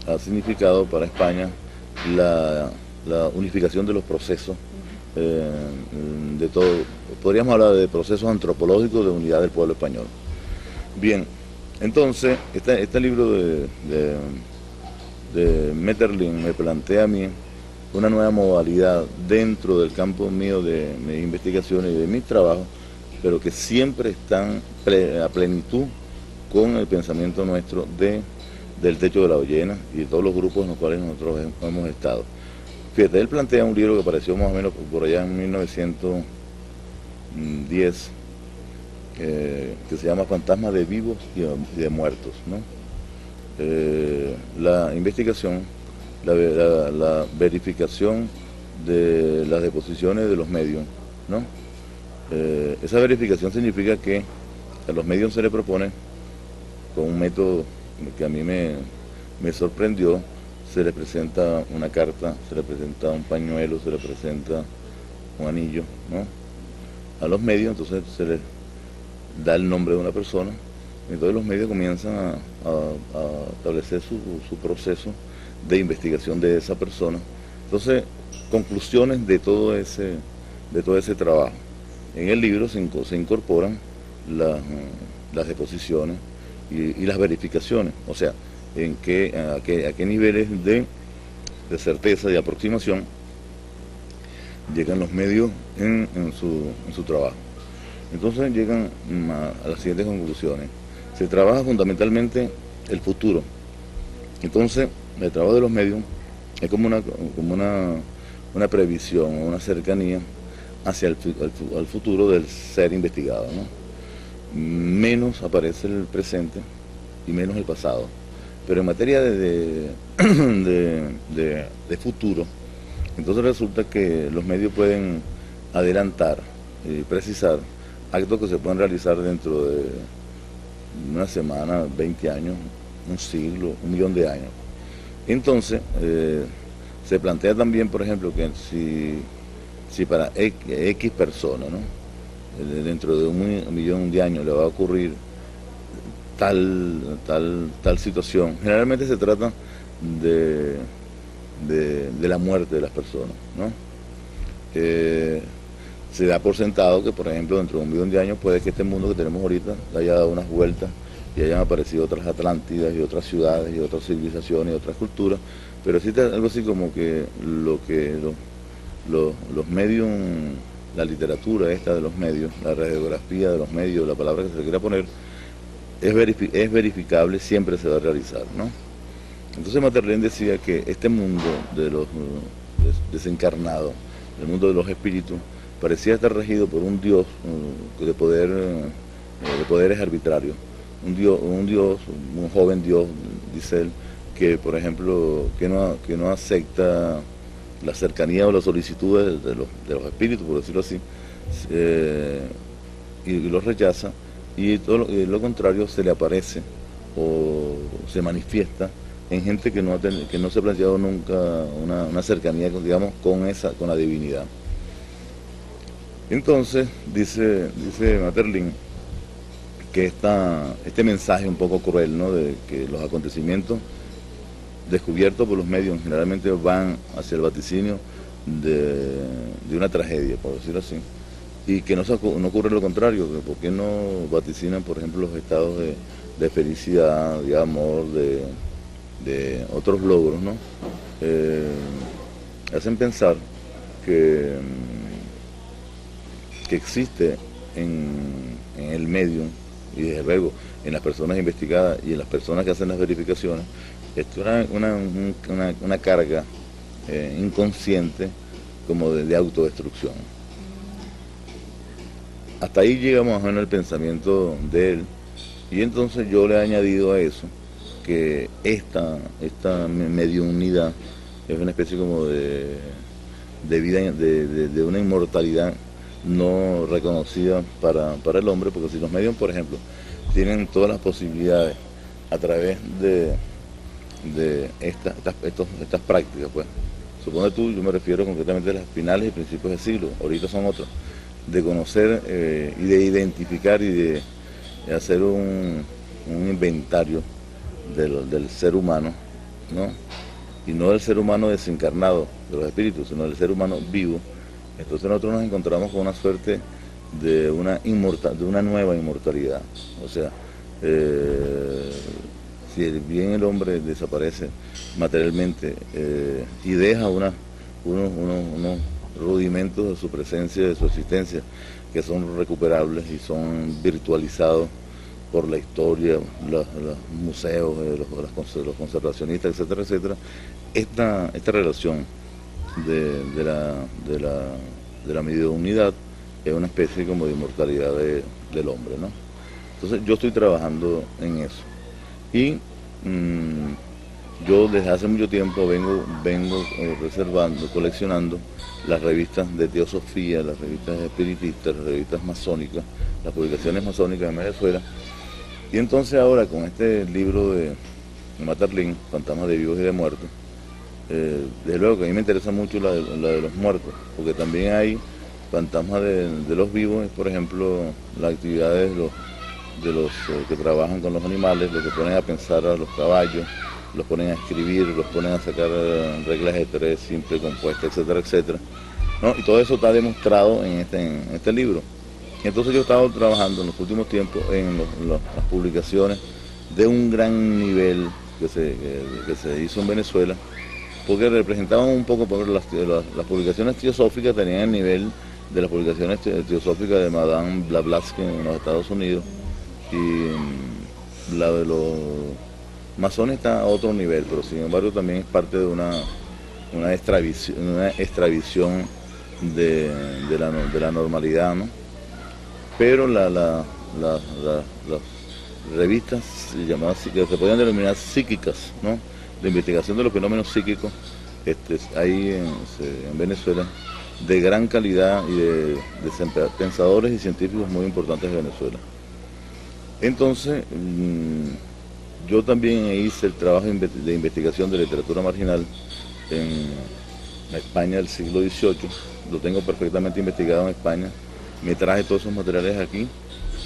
ha significado para España la unificación de los procesos de todo. Podríamos hablar de procesos antropológicos de unidad del pueblo español. Bien, entonces este libro de Metterlin me plantea a mí una nueva modalidad dentro del campo mío de mis investigaciones y de mis trabajos, pero que siempre están a plenitud con el pensamiento nuestro del techo de la ballena y de todos los grupos en los cuales nosotros hemos estado. Fíjate, él plantea un libro que apareció más o menos por allá en 1910, que se llama Fantasmas de vivos y de muertos, ¿no? La investigación, la verificación de las deposiciones de los medios, ¿no? Esa verificación significa que a los medios se les propone, con un método que a mí me sorprendió, se les presenta una carta, se les presenta un pañuelo, se les presenta un anillo, ¿no? A los medios, entonces se les da el nombre de una persona, y entonces los medios comienzan a establecer su proceso de investigación de esa persona. Entonces, conclusiones de todo ese trabajo. en el libro se incorporan las deposiciones y las verificaciones, o sea, a qué niveles de certeza y aproximación llegan los medios en su trabajo. Entonces llegan a las siguientes conclusiones. Se trabaja fundamentalmente el futuro. Entonces, el trabajo de los medios es como una previsión, una cercanía hacia el futuro del ser investigado, ¿no? Menos aparece el presente y menos el pasado. Pero en materia de futuro, entonces resulta que los medios pueden adelantar y precisar actos que se pueden realizar dentro de una semana, 20 años, un siglo, 1.000.000 de años. Entonces, se plantea también, por ejemplo, que si para X persona, ¿no? Dentro de 1.000.000 de años le va a ocurrir tal situación. Generalmente se trata de la muerte de las personas, ¿no? Se da por sentado que, por ejemplo, dentro de 1.000.000 de años puede que este mundo que tenemos ahorita haya dado unas vueltas y hayan aparecido otras Atlántidas y otras ciudades y otras civilizaciones y otras culturas, pero existe algo así como que los medios, la literatura esta de los medios, la radiografía de los medios, la palabra que se le quiera poner, es verificable, siempre se va a realizar, ¿no? Entonces Maeterlinck decía que este mundo de los desencarnados, el mundo de los espíritus, parecía estar regido por un Dios de poderes arbitrarios, un joven Dios, dice él, que por ejemplo que no acepta la cercanía o las solicitudes de los espíritus, por decirlo así, y los rechaza, y lo contrario se le aparece o se manifiesta en gente que no se ha planteado nunca una cercanía, digamos, con la divinidad. Entonces, dice Maeterlinck que este mensaje un poco cruel, ¿no?, de que los acontecimientos descubiertos por los medios generalmente van hacia el vaticinio de una tragedia, por decirlo así, y que no ocurre lo contrario, que por qué no vaticinan, por ejemplo, los estados de felicidad, de amor, de otros logros, ¿no? Hacen pensar que existe en el medio, y desde luego en las personas investigadas y en las personas que hacen las verificaciones, esto es una carga inconsciente como de autodestrucción. Hasta ahí llegamos a el pensamiento de él, y entonces yo le he añadido a eso que esta mediunidad es una especie como de vida, de una inmortalidad no reconocida para el hombre, porque si los medios, por ejemplo, tienen todas las posibilidades a través de estas prácticas, pues, supone tú, yo me refiero concretamente a las finales y principios del siglo, ahorita son otros, de conocer y de identificar y de hacer un inventario del ser humano, ¿no? Y no del ser humano desencarnado, de los espíritus, sino del ser humano vivo. Entonces nosotros nos encontramos con una suerte de una nueva inmortalidad. O sea, si bien el hombre desaparece materialmente y deja unos rudimentos de su presencia, de su existencia, que son recuperables y son virtualizados por la historia, los museos, los conservacionistas, etcétera, etcétera, esta relación de la mediunidad es una especie como de inmortalidad del hombre, ¿no? Entonces yo estoy trabajando en eso. Y yo desde hace mucho tiempo vengo coleccionando las revistas de teosofía, las revistas espiritistas, las revistas masónicas, las publicaciones masónicas de Venezuela. Y entonces ahora con este libro de Maeterlinck, Fantasmas de vivos y de muertos, desde luego que a mí me interesa mucho la de los muertos, porque también hay fantasmas de los vivos, por ejemplo, las actividades de los que trabajan con los animales, los que ponen a pensar a los caballos, los ponen a escribir, los ponen a sacar reglas de tres, simple, compuesta, etcétera, etcétera, ¿no? Y todo eso está demostrado en este libro. Entonces yo he estado trabajando en los últimos tiempos en las publicaciones de un gran nivel que se hizo en Venezuela, porque representaban un poco, por las publicaciones teosóficas tenían el nivel de las publicaciones teosóficas de Madame Blavatsky en los Estados Unidos, y la de los masones está a otro nivel, pero sin embargo también es parte de una extravisión de la normalidad, ¿no? Pero las revistas llamadas, que se podían denominar psíquicas, ¿no?, de investigación de los fenómenos psíquicos, hay en Venezuela de gran calidad y de pensadores y científicos muy importantes de Venezuela. Entonces, yo también hice el trabajo de investigación de literatura marginal en la España del siglo XVIII, lo tengo perfectamente investigado en España, me traje todos esos materiales aquí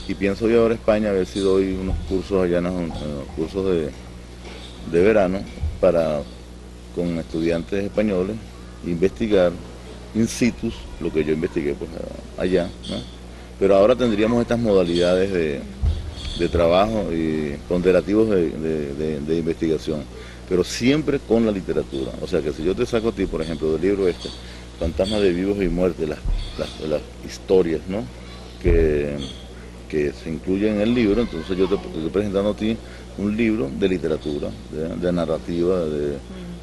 y pienso ir ahora a España a ver si doy unos cursos allá, unos cursos de verano con estudiantes españoles, investigar in situ lo que yo investigué pues allá, ¿no? Pero ahora tendríamos estas modalidades de trabajo y ponderativos de investigación, pero siempre con la literatura. O sea que si yo te saco a ti, por ejemplo, del libro Fantasmas de vivos y muertes, las historias, ¿no?, que se incluyen en el libro, entonces yo te estoy presentando a ti un libro de literatura, de narrativa,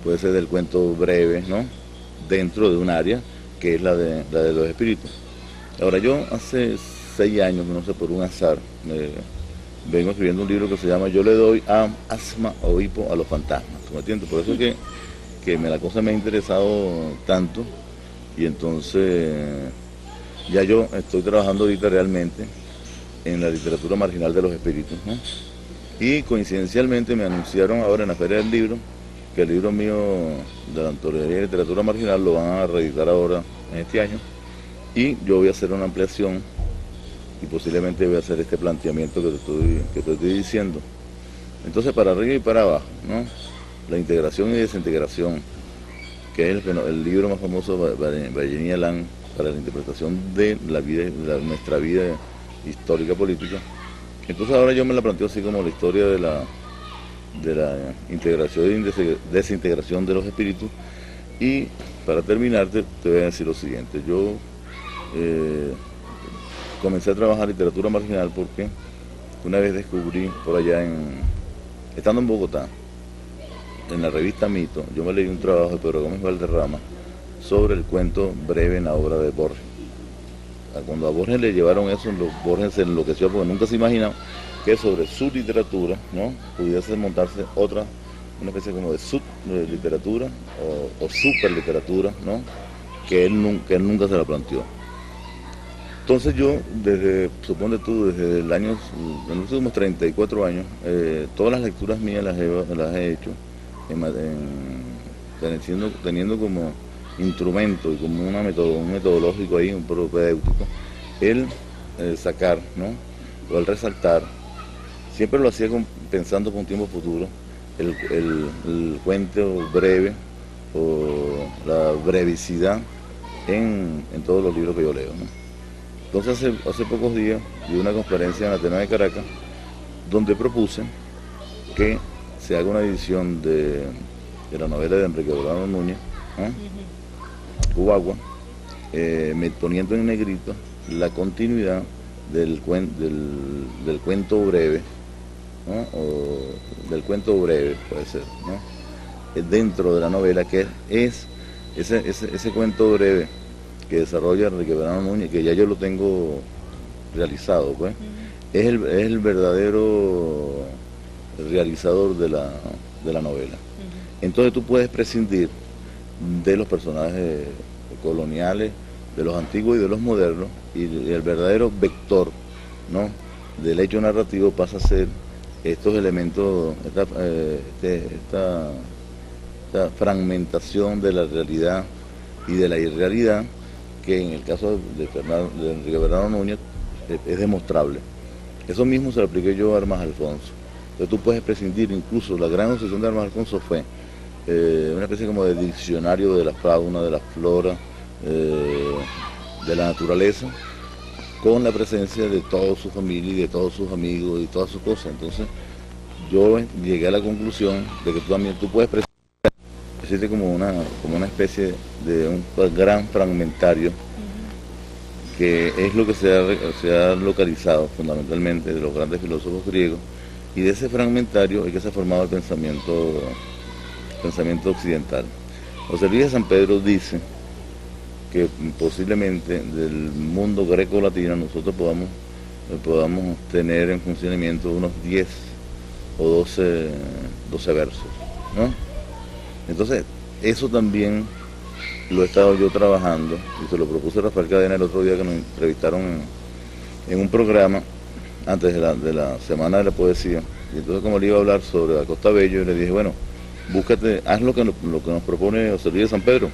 puede ser del cuento breve, ¿no?, dentro de un área que es la de los espíritus. Ahora, yo hace 6 años, no sé, por un azar, vengo escribiendo un libro que se llama Yo le doy asma o hipo a los fantasmas, ¿me entiendes? Por eso es que la cosa me ha interesado tanto, y entonces ya yo estoy trabajando ahorita realmente en la literatura marginal de los espíritus, ¿no? Y coincidencialmente me anunciaron ahora en la Feria del Libro que el libro mío de la antología de literatura marginal lo van a reeditar ahora en este año, y yo voy a hacer una ampliación y posiblemente voy a hacer este planteamiento que te estoy diciendo. Entonces, para arriba y para abajo, ¿no?, la integración y desintegración, que es el libro más famoso de Vallenilla Lang para la interpretación de la vida, nuestra vida histórica política. Entonces ahora yo me la planteo así como la historia de la integración y desintegración de los espíritus. Y para terminar te voy a decir lo siguiente. Yo comencé a trabajar literatura marginal porque una vez descubrí por allá, estando en Bogotá, en la revista Mito, yo me leí un trabajo de Pedro Gómez Valderrama sobre el cuento breve en la obra de Borges. Cuando a Borges le llevaron eso, Borges se enloqueció porque nunca se imaginaba que sobre su literatura, ¿no?, pudiese montarse una especie como de subliteratura o superliteratura, ¿no?, que él nunca se la planteó. Entonces yo, desde en los últimos 34 años, todas las lecturas mías las he hecho teniendo como instrumento y como un metodológico ahí, un propedéutico, el sacar, ¿no?, o el resaltar. Siempre lo hacía pensando con un tiempo futuro, el cuento breve o la brevicidad en todos los libros que yo leo, ¿no? Entonces hace pocos días di una conferencia en la Ateneo de Caracas donde propuse que se haga una edición de la novela de Enrique Bernardo Núñez, ¿eh?, Uagua, poniendo en negrito la continuidad del cuento breve, ¿no?, o del cuento breve, puede ser, ¿no?, dentro de la novela, que es ese cuento breve que desarrolla Enrique Bernardo Núñez, que ya yo lo tengo realizado, pues, es el verdadero realizador de la novela. Entonces tú puedes prescindir de los personajes coloniales, de los antiguos y de los modernos, y el verdadero vector, ¿no?, del hecho narrativo pasa a ser estos elementos, esta fragmentación de la realidad y de la irrealidad, que en el caso de Enrique Bernardo Núñez es demostrable. Eso mismo se lo apliqué yo a Armas Alfonso. Entonces tú puedes prescindir, incluso la gran obsesión de Armas Alfonso fue una especie como de diccionario de la fauna, de la flora, de la naturaleza, con la presencia de toda su familia y de todos sus amigos y todas sus cosas. Entonces yo llegué a la conclusión de que tú puedes presentar como una especie de un gran fragmentario, que es lo que se ha localizado fundamentalmente de los grandes filósofos griegos, y de ese fragmentario es que se ha formado el pensamiento occidental. José Luis de San Pedro dice que posiblemente del mundo greco-latino nosotros podamos tener en funcionamiento unos 10 o 12 versos, ¿no? Entonces, eso también lo he estado yo trabajando, y se lo propuse a Rafael Cadena el otro día que nos entrevistaron en un programa antes de la Semana de la Poesía. Y entonces, como le iba a hablar sobre Acosta Bello, le dije, bueno, haz lo que nos propone José Luis de San Pedro.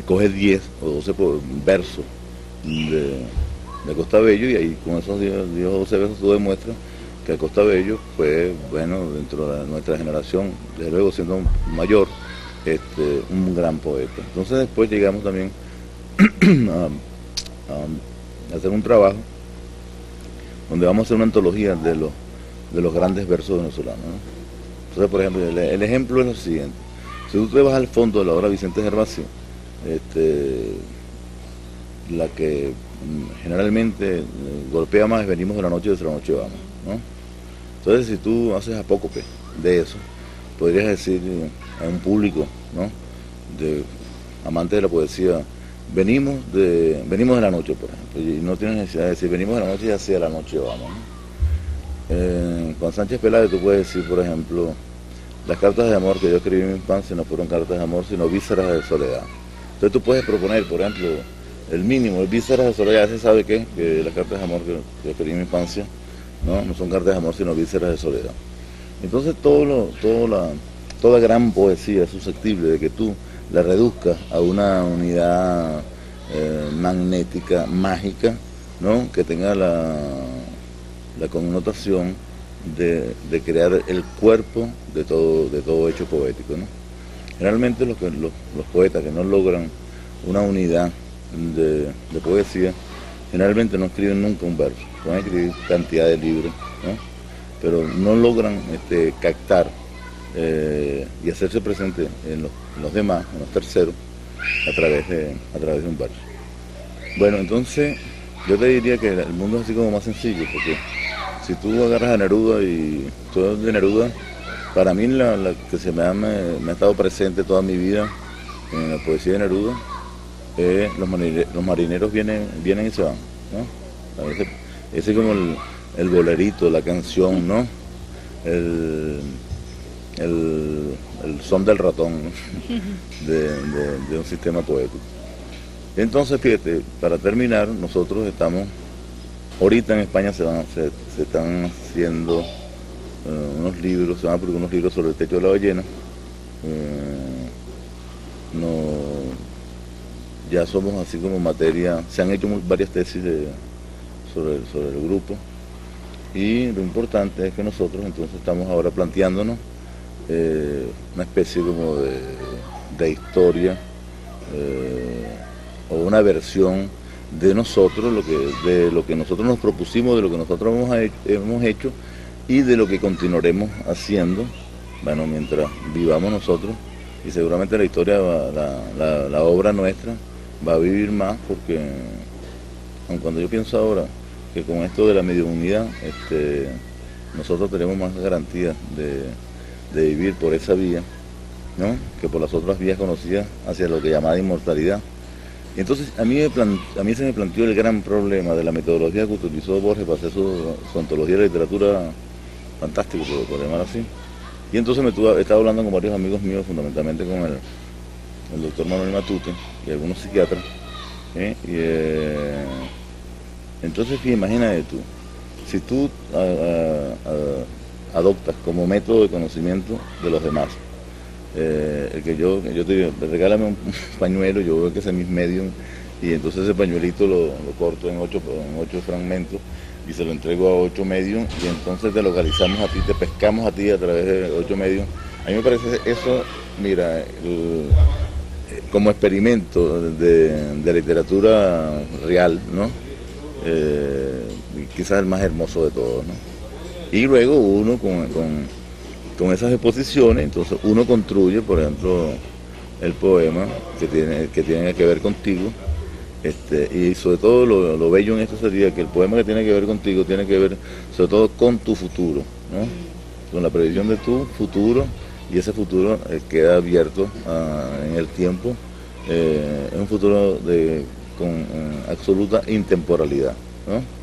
Coge 10 o 12 versos de Acosta Bello, y ahí con esos 10 o 12 versos tú demuestras que Acosta Bello fue, bueno, dentro de nuestra generación, desde luego siendo mayor, un gran poeta. Entonces después llegamos también a hacer un trabajo donde vamos a hacer una antología de los grandes versos venezolanos, ¿no? Entonces, por ejemplo, el ejemplo es lo siguiente. Si tú te vas al fondo de la obra Vicente Gervasio, la que generalmente golpea más es Venimos de la noche, desde la noche vamos, ¿no? Entonces, si tú haces apócope de eso, podrías decir a un público, ¿no?, de amantes de la poesía, venimos de la noche, por ejemplo, y no tienes necesidad de decir venimos de la noche y hacia la noche vamos, ¿no? Con Sánchez Peláez tú puedes decir, por ejemplo, las cartas de amor que yo escribí en mi infancia no fueron cartas de amor, sino vísceras de soledad. Entonces tú puedes proponer, por ejemplo, el mínimo, el vísceras de soledad. ¿Se sabe qué? Que las cartas de amor que yo escribí en mi infancia no son cartas de amor, sino vísceras de soledad. Entonces toda gran poesía es susceptible de que tú la reduzcas a una unidad magnética, mágica, ¿no?, que tenga la connotación de crear el cuerpo de todo hecho poético, ¿no? Generalmente los poetas que no logran una unidad de poesía, generalmente no escriben nunca un verso, pueden escribir cantidad de libros, ¿no?, pero no logran captar y hacerse presente en los demás, en los terceros, a través de un verso. Bueno, entonces yo te diría que el mundo es así como más sencillo, porque si tú agarras a Neruda, y tú de Neruda, para mí la que me ha estado presente toda mi vida en la poesía de Neruda, los marineros vienen y se van, ¿no? A veces, ese es como el bolerito, la canción, ¿no? El son del ratón, ¿no?, de un sistema poético. Entonces, fíjate, para terminar, nosotros estamos, ahorita en España se están haciendo unos libros, se van a publicar unos libros sobre el techo de la ballena. Ya somos así como materia, se han hecho varias tesis sobre el grupo, y lo importante es que nosotros entonces estamos ahora planteándonos una especie como de historia o una versión de nosotros, de lo que nosotros nos propusimos, de lo que nosotros hemos hecho y de lo que continuaremos haciendo, bueno, mientras vivamos nosotros, y seguramente la historia, la obra nuestra va a vivir más, porque aun cuando yo pienso ahora que con esto de la mediunidad, nosotros tenemos más garantías de vivir por esa vía, ¿no?, que por las otras vías conocidas hacia lo que llamaba inmortalidad. Y entonces a mí se me planteó el gran problema de la metodología que utilizó Borges para hacer su antología de literatura fantástica, por llamar así. Y entonces estaba hablando con varios amigos míos, fundamentalmente con el doctor Manuel Matute y algunos psiquiatras, entonces imagínate tú, si tú adoptas como método de conocimiento de los demás, el que yo te digo, regálame un pañuelo, yo veo que ese es mi medium, y entonces ese pañuelito lo corto en 8 fragmentos y se lo entrego a 8 medium, y entonces te localizamos a ti, te pescamos a ti a través de 8 medium. A mí me parece eso, mira, como experimento de literatura real, ¿no?, quizás el más hermoso de todos, ¿no? Y luego uno con esas exposiciones, entonces uno construye, por ejemplo, el poema que tiene que ver contigo, y sobre todo lo bello en esto sería que el poema que tiene que ver contigo tiene que ver sobre todo con tu futuro, ¿no? Con la previsión de tu futuro, y ese futuro queda abierto en el tiempo, es un futuro con absoluta intemporalidad, ¿no?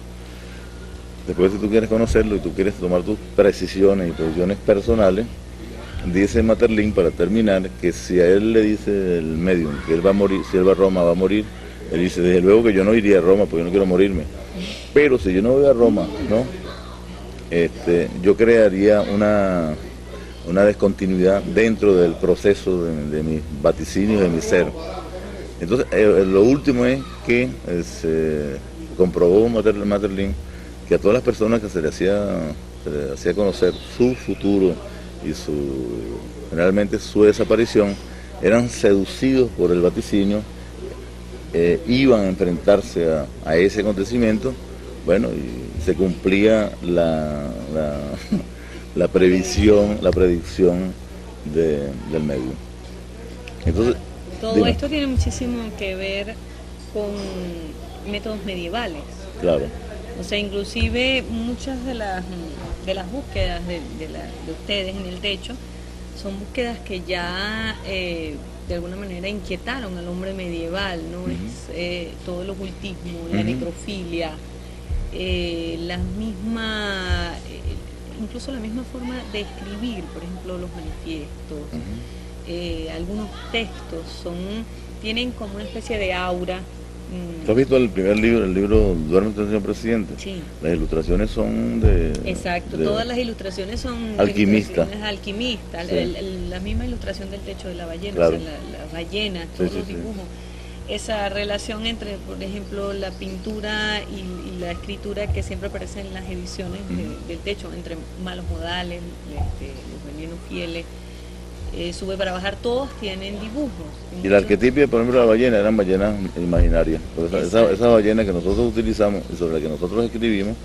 Después, si tú quieres conocerlo y tú quieres tomar tus precisiones y posiciones personales, dice Maeterlinck, para terminar, que si a él le dice el medium que él va a morir, si él va a Roma va a morir, él dice, desde luego que yo no iría a Roma porque yo no quiero morirme. Pero si yo no voy a Roma, ¿no? Yo crearía una descontinuidad dentro del proceso de mis vaticinios, de mi ser. Entonces, lo último es que se comprobó Maeterlinck que a todas las personas que se le hacía conocer su futuro y generalmente su desaparición, eran seducidos por el vaticinio, iban a enfrentarse a ese acontecimiento, bueno, y se cumplía la predicción del medio. Entonces, todo esto tiene muchísimo que ver con métodos medievales. Claro. O sea, inclusive muchas de las búsquedas de ustedes en el techo son búsquedas que ya de alguna manera inquietaron al hombre medieval, ¿no? Es todo el ocultismo, la necrofilia, incluso la misma forma de escribir, por ejemplo, los manifiestos, algunos textos tienen como una especie de aura. ¿Tú has visto el primer libro, el libro Duerme, señor presidente? Sí. Las ilustraciones son Exacto, todas las ilustraciones son alquimistas. Alquimistas, Sí. La misma ilustración del techo de la ballena, Claro. o sea, la ballena, todos los dibujos. Esa relación entre, por ejemplo, la pintura y la escritura que siempre aparece en las ediciones del techo, entre malos modales, los venenos fieles. Sube para bajar, todos tienen dibujos. Y la arquetipia, por ejemplo, la ballena, eran ballenas imaginarias. Esas ballenas que nosotros utilizamos y sobre las que nosotros escribimos,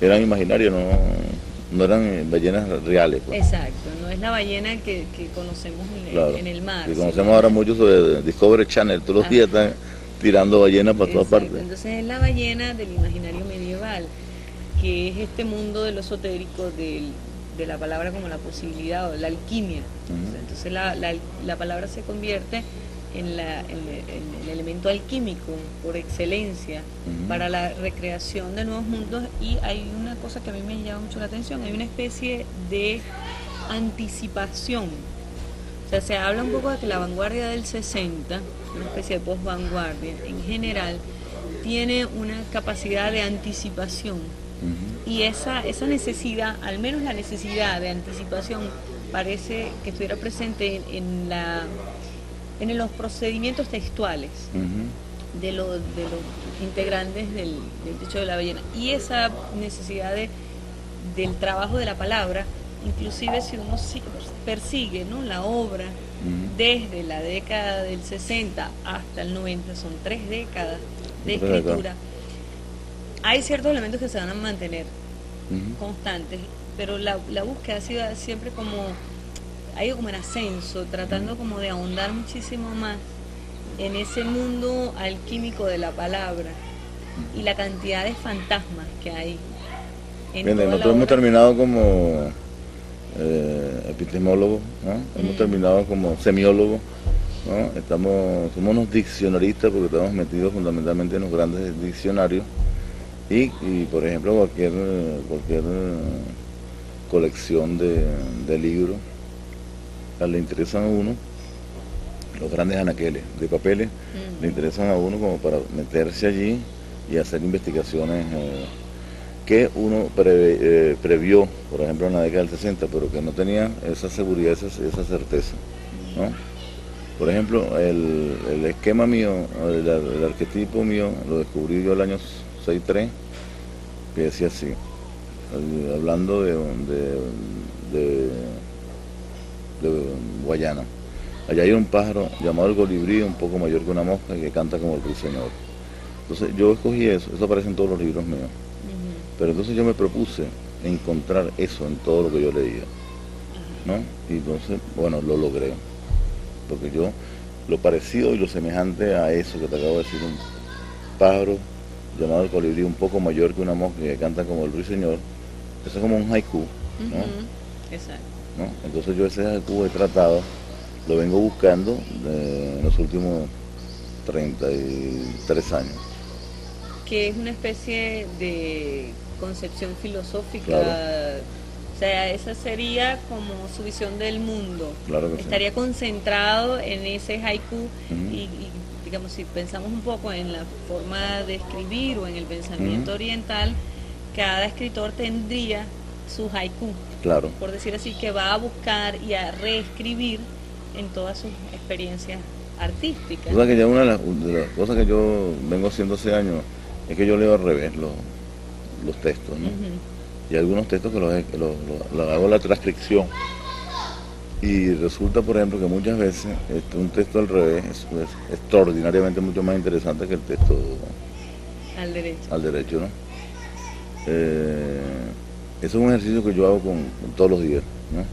eran imaginarias, no eran ballenas reales. Pues. Exacto, no es la ballena que conocemos en el mar. Que conocemos ahora mucho sobre Discovery Channel, todos los días están tirando ballenas para todas partes. Entonces es la ballena del imaginario medieval, que es este mundo de lo esotérico, de la palabra como la posibilidad o la alquimia. Entonces la palabra se convierte en el elemento alquímico por excelencia para la recreación de nuevos mundos, y hay una cosa que a mí me llama mucho la atención, hay una especie de anticipación. O sea, se habla un poco de que la vanguardia del 60, una especie de post-vanguardia en general, tiene una capacidad de anticipación. Y esa necesidad, al menos la necesidad de anticipación, parece que estuviera presente en los procedimientos textuales de los integrantes del techo de la ballena. Y esa necesidad del trabajo de la palabra, inclusive si uno persigue, ¿no?, la obra desde la década del 60 hasta el 90, son 3 décadas de escritura. Hay ciertos elementos que se van a mantener constantes, pero la búsqueda ha sido siempre ha ido como en ascenso, tratando como de ahondar muchísimo más en ese mundo alquímico de la palabra y la cantidad de fantasmas que hay. Nosotros hemos terminado como epistemólogos, ¿no? Hemos terminado como semiólogos, ¿no? Somos unos diccionaristas porque estamos metidos fundamentalmente en los grandes diccionarios. Y por ejemplo, cualquier colección de libros, le interesan a uno, los grandes anaqueles de papeles, le interesan a uno como para meterse allí y hacer investigaciones que uno previó, por ejemplo, en la década del 60, pero que no tenía esa seguridad, esa certeza, ¿no? Por ejemplo, el esquema mío, el arquetipo mío, lo descubrí yo el año 6-3, que decía así, hablando de Guayana. Allá hay un pájaro llamado el colibrí, un poco mayor que una mosca, que canta como el ruiseñor. Entonces yo escogí eso aparece en todos los libros míos. Ujú. Pero entonces yo me propuse encontrar eso en todo lo que yo leía, ¿no? Y entonces, bueno, lo logré. Porque yo, lo parecido y lo semejante a eso que te acabo de decir, un pájaro llamado el colibrí, un poco mayor que una mosca que canta como el ruiseñor, eso es como un haiku, ¿no? Ujú. Exacto. ¿No? Entonces yo ese haiku he tratado, lo vengo buscando en los últimos 33 años. Que es una especie de concepción filosófica, Claro. o sea, esa sería como su visión del mundo. Claro que sí. Estaría concentrado en ese haiku Ujú. y, digamos, si pensamos un poco en la forma de escribir o en el pensamiento Ujú. oriental, cada escritor tendría su haiku, Claro. por decir así, que va a buscar y a reescribir en todas sus experiencias artísticas. O sea que ya una de las cosas que yo vengo haciendo hace años es que yo leo al revés los textos, ¿no? Ujú. Y algunos textos que los hago la transcripción. Y resulta, por ejemplo, que muchas veces un texto al revés es extraordinariamente mucho más interesante que el texto Al derecho. al derecho, ¿no? Eso es un ejercicio que yo hago con todos los días, ¿no?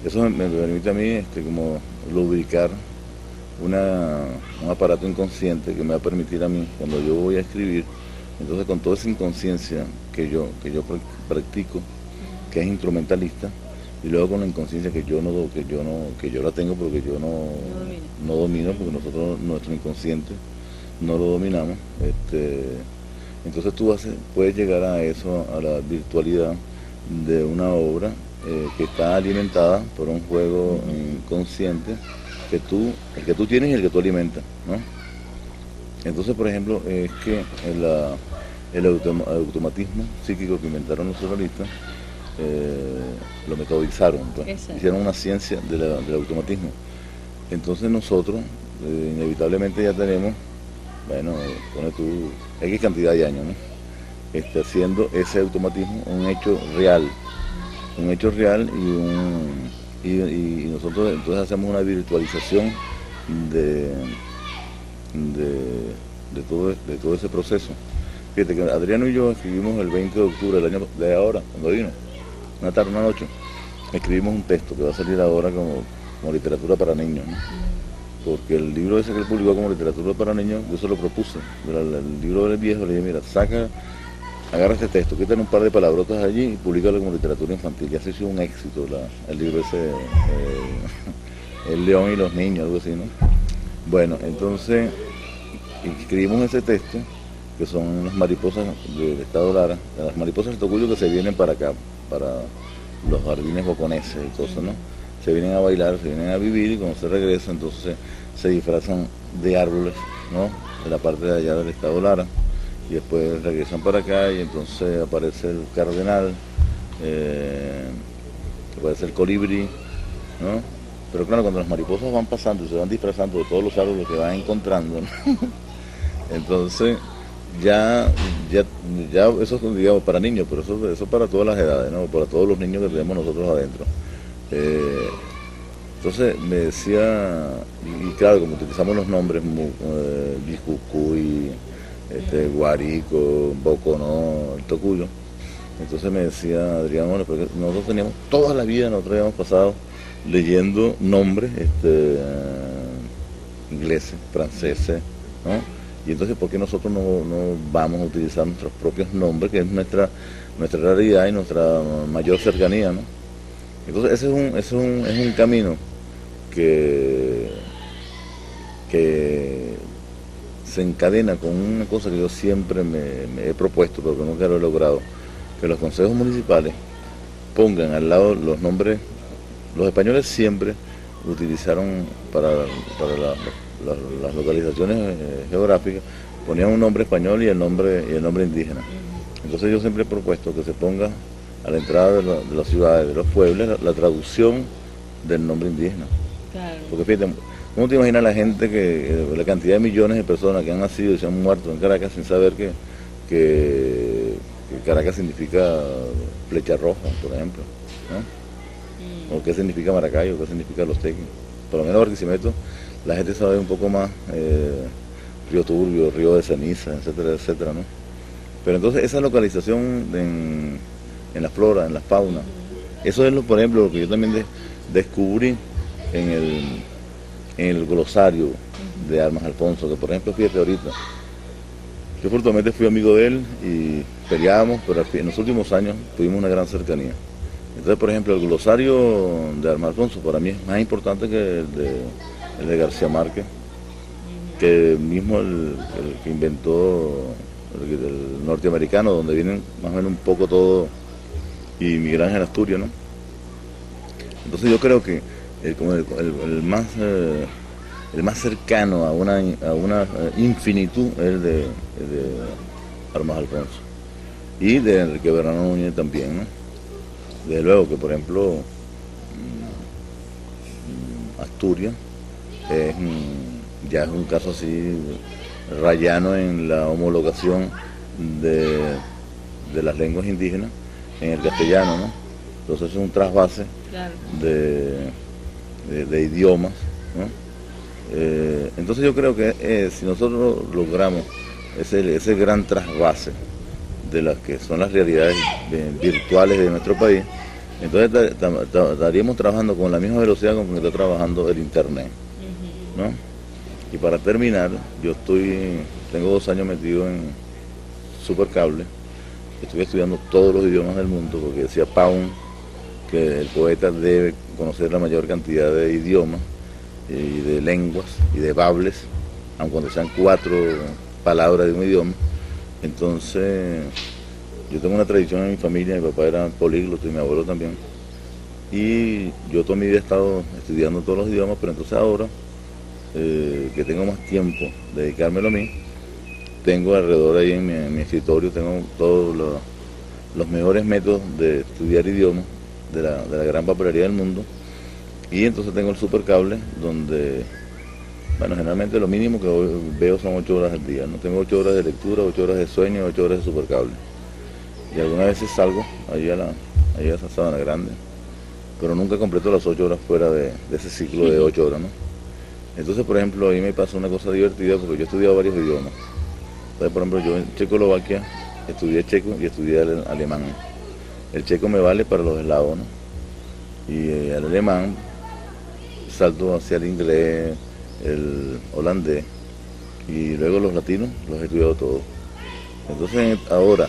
Eso me permite a mí como lubricar un aparato inconsciente que me va a permitir a mí, cuando yo voy a escribir, entonces con toda esa inconsciencia que yo practico, que es instrumentalista, y luego con la inconsciencia que yo la tengo porque yo no domino, porque nosotros nuestro inconsciente no lo dominamos, entonces tú puedes llegar a eso, a la virtualidad de una obra que está alimentada por un juego inconsciente el que tú tienes y el que tú alimentas, ¿no? Entonces, por ejemplo, es que el automatismo psíquico que inventaron los surrealistas, lo metodizaron, pues, hicieron una ciencia del automatismo. Entonces nosotros, inevitablemente ya tenemos, bueno, pone tú, X cantidad de años, ¿no? Haciendo ese automatismo un hecho real y nosotros entonces hacemos una virtualización de, de todo ese proceso. Fíjate que Adriano y yo escribimos el 20 de octubre del año de ahora, cuando vino, una tarde, una noche, escribimos un texto que va a salir ahora como literatura para niños, ¿no? Porque el libro ese que él publicó como literatura para niños, yo se lo propuse. El libro del viejo le dije, mira, agarra este texto, quítale un par de palabrotas allí y publicalo como literatura infantil. Ya se hizo un éxito el libro ese, El León y los Niños, algo así, ¿no? Bueno, entonces escribimos ese texto, que son las mariposas del estado Lara, las mariposas de Tocuyo que se vienen para acá, para los jardines boconeses y cosas, ¿no? Se vienen a bailar, se vienen a vivir y cuando se regresan entonces se disfrazan de árboles, ¿no? De la parte de allá del estado Lara. Y después regresan para acá y entonces aparece el cardenal, aparece el colibrí, ¿no? Pero claro, cuando las mariposas van pasando y se van disfrazando de todos los árboles que van encontrando, ¿no? Entonces ya eso es, digamos, para niños, pero eso para todas las edades, ¿no? Para todos los niños que tenemos nosotros adentro. Entonces me decía, y claro, como utilizamos los nombres, Bicucuy, Guarico, Boconó, el Tocuyo, entonces me decía Adrián, bueno, porque nosotros teníamos, toda la vida nosotros habíamos pasado leyendo nombres ingleses, franceses, ¿no? Y entonces, ¿por qué nosotros no vamos a utilizar nuestros propios nombres, que es nuestra realidad y nuestra mayor cercanía, ¿no? Entonces, ese es un camino que se encadena con una cosa que yo siempre me he propuesto, pero que nunca lo he logrado, que los consejos municipales pongan al lado los nombres. Los españoles siempre utilizaron para las localizaciones geográficas, ponían un nombre español y el nombre indígena. Entonces yo siempre he propuesto que se ponga a la entrada de las ciudades, de los pueblos, la traducción del nombre indígena. Claro. Porque fíjate, ¿cómo te imaginas la gente, la cantidad de millones de personas que han nacido y se han muerto en Caracas sin saber que Caracas significa flecha roja, por ejemplo, ¿no? O qué significa Maracayo, qué significa Los Tequis? Por lo menos Barquisimeto, la gente sabe un poco más Río Turbio, Río de Ceniza, etcétera, etcétera, ¿no? Pero entonces esa localización en la flora, en la fauna, eso es, por ejemplo, lo que yo también descubrí en el glosario de Armas Alfonso, que por ejemplo, fíjate ahorita, yo fortunadamente fui amigo de él y peleábamos, pero en los últimos años tuvimos una gran cercanía. Entonces, por ejemplo, el glosario de Armas Alfonso para mí es más importante que el de García Márquez, que mismo el que inventó el norteamericano, donde vienen más o menos un poco todo y mi granja en Asturias, ¿no? Entonces yo creo que el más cercano a una infinitud es el de Armas Alfonso y de Enrique Bernardo Núñez también, ¿no? Desde luego que, por ejemplo, Asturias ya es un caso así rayano en la homologación de las lenguas indígenas en el castellano, ¿no? Entonces es un trasvase, claro, de idiomas, ¿no? Entonces yo creo que si nosotros logramos ese gran trasvase de las que son las realidades virtuales de nuestro país, entonces estaríamos trabajando con la misma velocidad con que está trabajando el internet, ¿no? Y para terminar, tengo 2 años metido en Supercable, estoy estudiando todos los idiomas del mundo, porque decía Pound que el poeta debe conocer la mayor cantidad de idiomas y de lenguas y de bables, aun cuando sean 4 palabras de un idioma. Entonces, yo tengo una tradición en mi familia, mi papá era políglota y mi abuelo también, y yo toda mi vida he estado estudiando todos los idiomas, pero entonces ahora, que tengo más tiempo de dedicármelo a mí, tengo alrededor ahí en mi escritorio, tengo todos los mejores métodos de estudiar idiomas de la gran popularidad del mundo, y entonces tengo el Supercable, donde, bueno, generalmente lo mínimo que veo son 8 horas al día, ¿no? Tengo 8 horas de lectura, 8 horas de sueño, 8 horas de Supercable. Y algunas veces salgo ahí a esa Sabana Grande, pero nunca completo las 8 horas fuera de ese ciclo de 8 horas, ¿no? Entonces, por ejemplo, ahí me pasa una cosa divertida, porque yo he estudiado varios idiomas. Entonces, por ejemplo, yo en Checoslovaquia estudié checo y estudié alemán. El checo me vale para los eslavos, ¿no? Y el alemán salto hacia el inglés, el holandés, y luego los latinos los he estudiado todos. Entonces ahora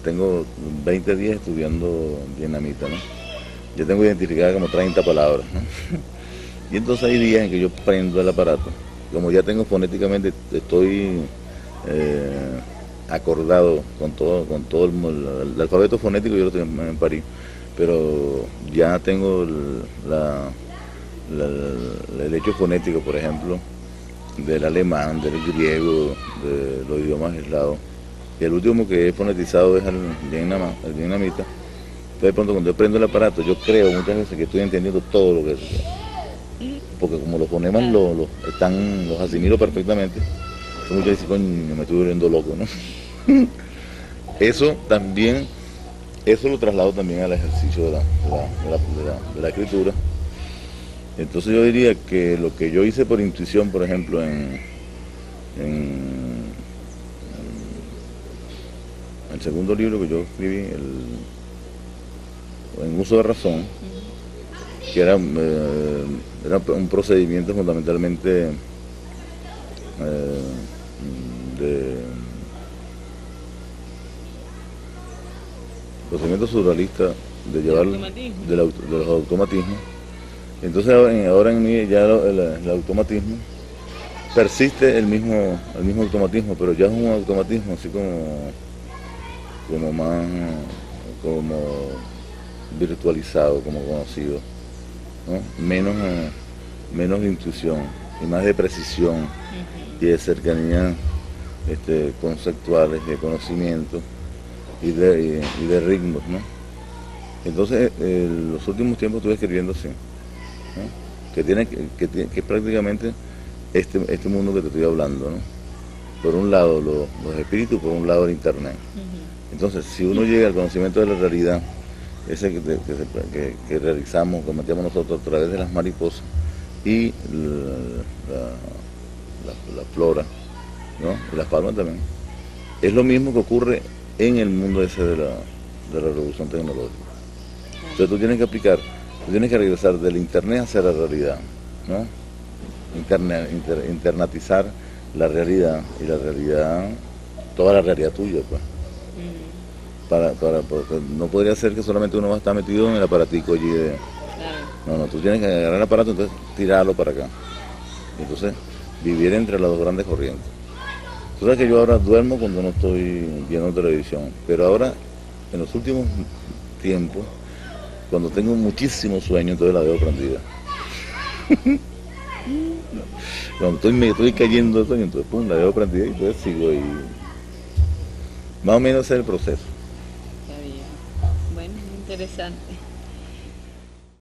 tengo 20 días estudiando vietnamita, ¿no? Yo tengo identificada como 30 palabras, ¿no? Y entonces hay días en que yo prendo el aparato, como ya tengo fonéticamente, estoy acordado con todo el alfabeto fonético, yo lo tengo en París, pero ya tengo el hecho fonético, por ejemplo, del alemán, del griego, de los idiomas eslavos. Y el último que he fonetizado es el vietnamita. Entonces, de pronto, cuando yo prendo el aparato, yo creo muchas veces que estoy entendiendo todo lo que es. Porque como los fonemas los asimilo perfectamente, muchas veces, coño, me estoy volviendo loco, ¿no? Eso lo traslado también al ejercicio de la escritura. Entonces yo diría que lo que yo hice por intuición, por ejemplo, en el segundo libro que yo escribí, en Uso de Razón, que era un procedimiento fundamentalmente procedimiento surrealista de llevar de los automatismos. Entonces ahora en mí ya el automatismo persiste el mismo automatismo, pero ya es un automatismo así como más virtualizado, como conocido, ¿no? Menos de intuición y más de precisión y de cercanía conceptuales, de conocimiento y de ritmos, ¿no? Entonces, los últimos tiempos estuve escribiendo así, ¿no? Que es prácticamente este mundo que te estoy hablando, ¿no? Por un lado los espíritus, por un lado el internet. Entonces, si uno llega al conocimiento de la realidad, ese que realizamos, que metemos nosotros a través de las mariposas y la flora ¿no? Y Las Palmas también. Es lo mismo que ocurre en el mundo ese de la revolución tecnológica. Entonces tú tienes que aplicar, tú tienes que regresar del internet hacia la realidad, ¿no? Internetizar la realidad, y la realidad, toda la realidad tuya, pues. Porque no podría ser que solamente uno va a estar metido en el aparatico allí de... No, tú tienes que agarrar el aparato, entonces tirarlo para acá. Y entonces vivir entre las dos grandes corrientes. Tú sabes que yo ahora duermo cuando no estoy viendo televisión, pero ahora, en los últimos tiempos, cuando tengo muchísimo sueño, entonces la veo prendida. Cuando me estoy cayendo de sueño, entonces pum, la veo prendida y entonces sigo ahí. Más o menos ese es el proceso. Está bien. Bueno, interesante.